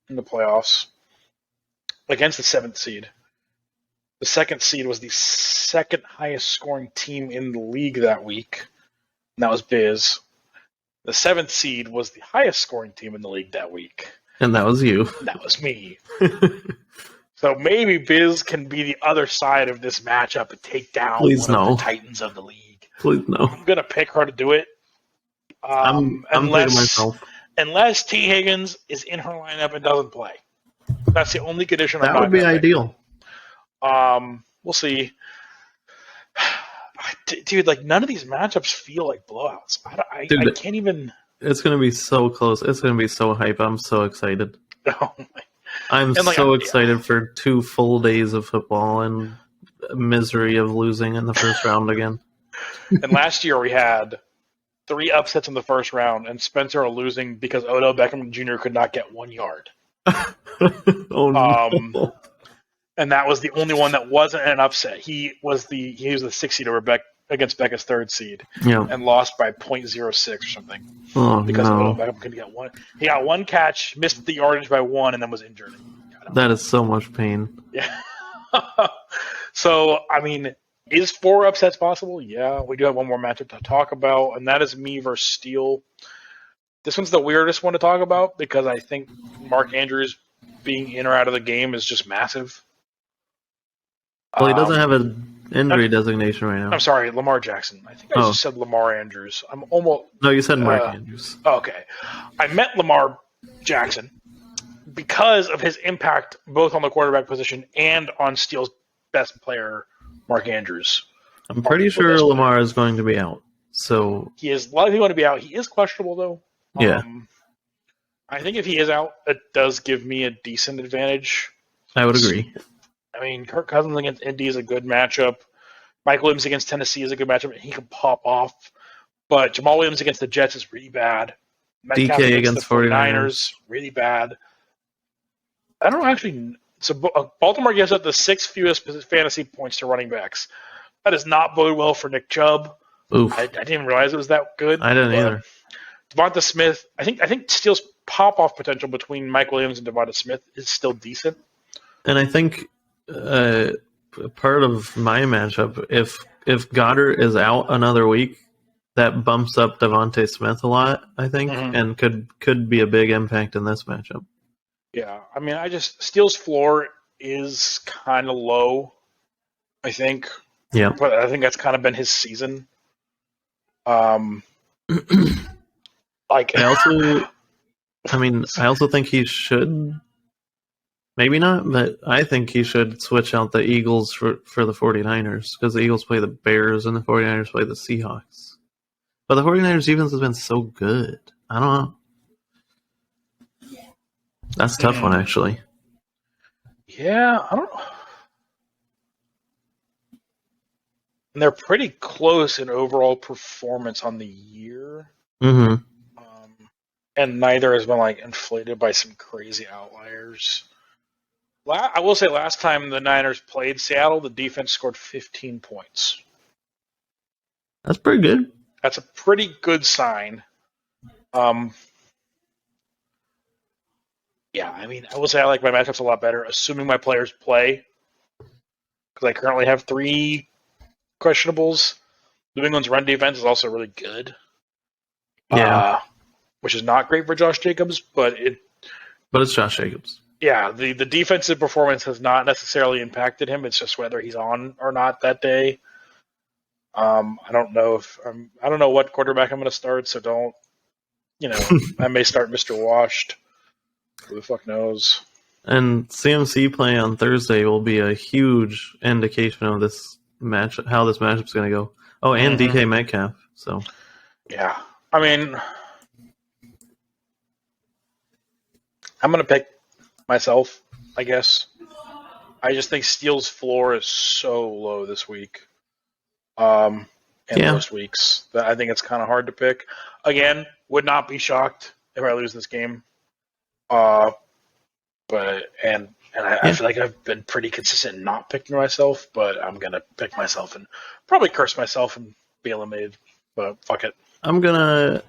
in the playoffs against the 7th seed. The 2nd seed was the 2nd highest scoring team in the league that week, and that was Biz. The 7th seed was the highest scoring team in the league that week. And that was you. That was me. So maybe Biz can be the other side of this matchup and take down Please one of no. the titans of the league. Please no. I'm going to pick her to do it. I'm picking myself. Unless T. Higgins is in her lineup and doesn't play. That's the only condition I'm That not would be gonna ideal. We'll see. Dude, like, none of these matchups feel like blowouts. I can't even... It's going to be so close. It's going to be so hype. I'm so excited. Oh, I'm so excited for 2 full days of football and misery of losing in the first round again. And last year we had 3 upsets in the first round, and Spencer are losing because Odell Beckham Jr. could not get 1 yard. Oh no! And that was the only one that wasn't an upset. He was the 6th seed over against Becca's 3rd seed, and lost by 0.06 or something. Oh, because no. Odell Beckham couldn't get 1. He got 1 catch, missed the yardage by 1, and then was injured. That is so much pain. Yeah. So, I mean, is 4 upsets possible? Yeah, we do have one more matchup to talk about, and that is me versus Steele. This one's the weirdest one to talk about because I think Mark Andrews being in or out of the game is just massive. Well, he doesn't have an injury designation right now. I'm sorry, Lamar Jackson. I think I just said Lamar Andrews. I'm almost... No, you said Mark Andrews. Okay. I meant Lamar Jackson because of his impact both on the quarterback position and on Steele's best player, Mark Andrews. I'm pretty sure Lamar is going to be out. So he is likely going to be out. He is questionable, though. Yeah. I think if he is out, it does give me a decent advantage. I would agree. I mean, Kirk Cousins against Indy is a good matchup. Mike Williams against Tennessee is a good matchup, and he can pop off. But Jamal Williams against the Jets is really bad. Metcalf DK against the 49ers, really bad. I don't actually... So Baltimore gives up the 6th fewest fantasy points to running backs. That does not bode well for Nick Chubb. Oof. I didn't even realize it was that good. I didn't either. Devonta Smith, I think Steele's pop-off potential between Mike Williams and Devonta Smith is still decent. And I think part of my matchup, if Goddard is out another week, that bumps up Devonta Smith a lot, I think, and could be a big impact in this matchup. Yeah, I mean, Steele's floor is kind of low, I think. Yeah. But I think that's kind of been his season. Like, I also think he should, maybe not, but I think he should switch out the Eagles for the 49ers, because the Eagles play the Bears and the 49ers play the Seahawks. But the 49ers defense has been so good. I don't know. That's a tough one, actually. Yeah, I don't know. And they're pretty close in overall performance on the year. Mm-hmm. And neither has been like inflated by some crazy outliers. I will say last time the Niners played Seattle, the defense scored 15 points. That's pretty good. That's a pretty good sign. Yeah, I mean, I will say I like my matchups a lot better, assuming my players play. Because I currently have 3 questionables. New England's run defense is also really good. Yeah. Which is not great for Josh Jacobs, but it's Josh Jacobs. Yeah, the defensive performance has not necessarily impacted him. It's just whether he's on or not that day. I don't know what quarterback I'm going to start, so don't. I may start Mr. Washed. Who the fuck knows? And CMC play on Thursday will be a huge indication of this match, how this matchup's going to go. Oh, and DK Metcalf. So yeah, I mean, I'm going to pick myself, I guess. I just think Steele's floor is so low this week. And most weeks that I think it's kind of hard to pick. Again, would not be shocked if I lose this game. But And I feel like I've been pretty consistent in not picking myself, but I'm going to pick myself and probably curse myself and be eliminated. But fuck it. I'm gonna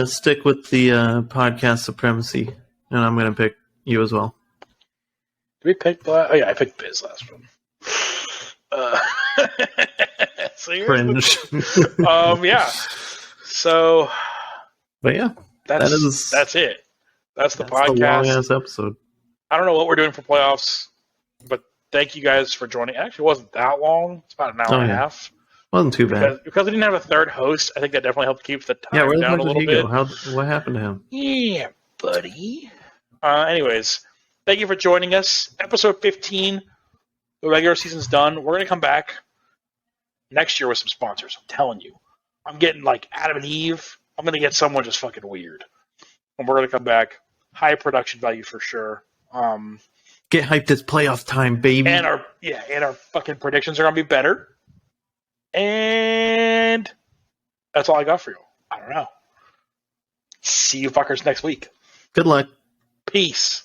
stick with the podcast supremacy, and I'm gonna pick you as well. Did we pick Black? Oh, yeah, I picked Biz last one. So Cringe. yeah. So, but yeah, that's it. That's the podcast. The long-ass episode. I don't know what we're doing for playoffs, but thank you guys for joining. It actually wasn't that long. It's about an hour and a half. Wasn't too bad. Because we didn't have a third host, I think that definitely helped keep the time where down a little bit. Go? What happened to him? Yeah, buddy. Anyways, thank you for joining us. Episode 15. The regular season's done. We're going to come back next year with some sponsors. I'm telling you. I'm getting like Adam and Eve. I'm going to get someone just fucking weird. And we're going to come back. High production value for sure. Get hyped this playoff time, baby. And our fucking predictions are going to be better. And that's all I got for you. I don't know. See you fuckers next week. Good luck. Peace.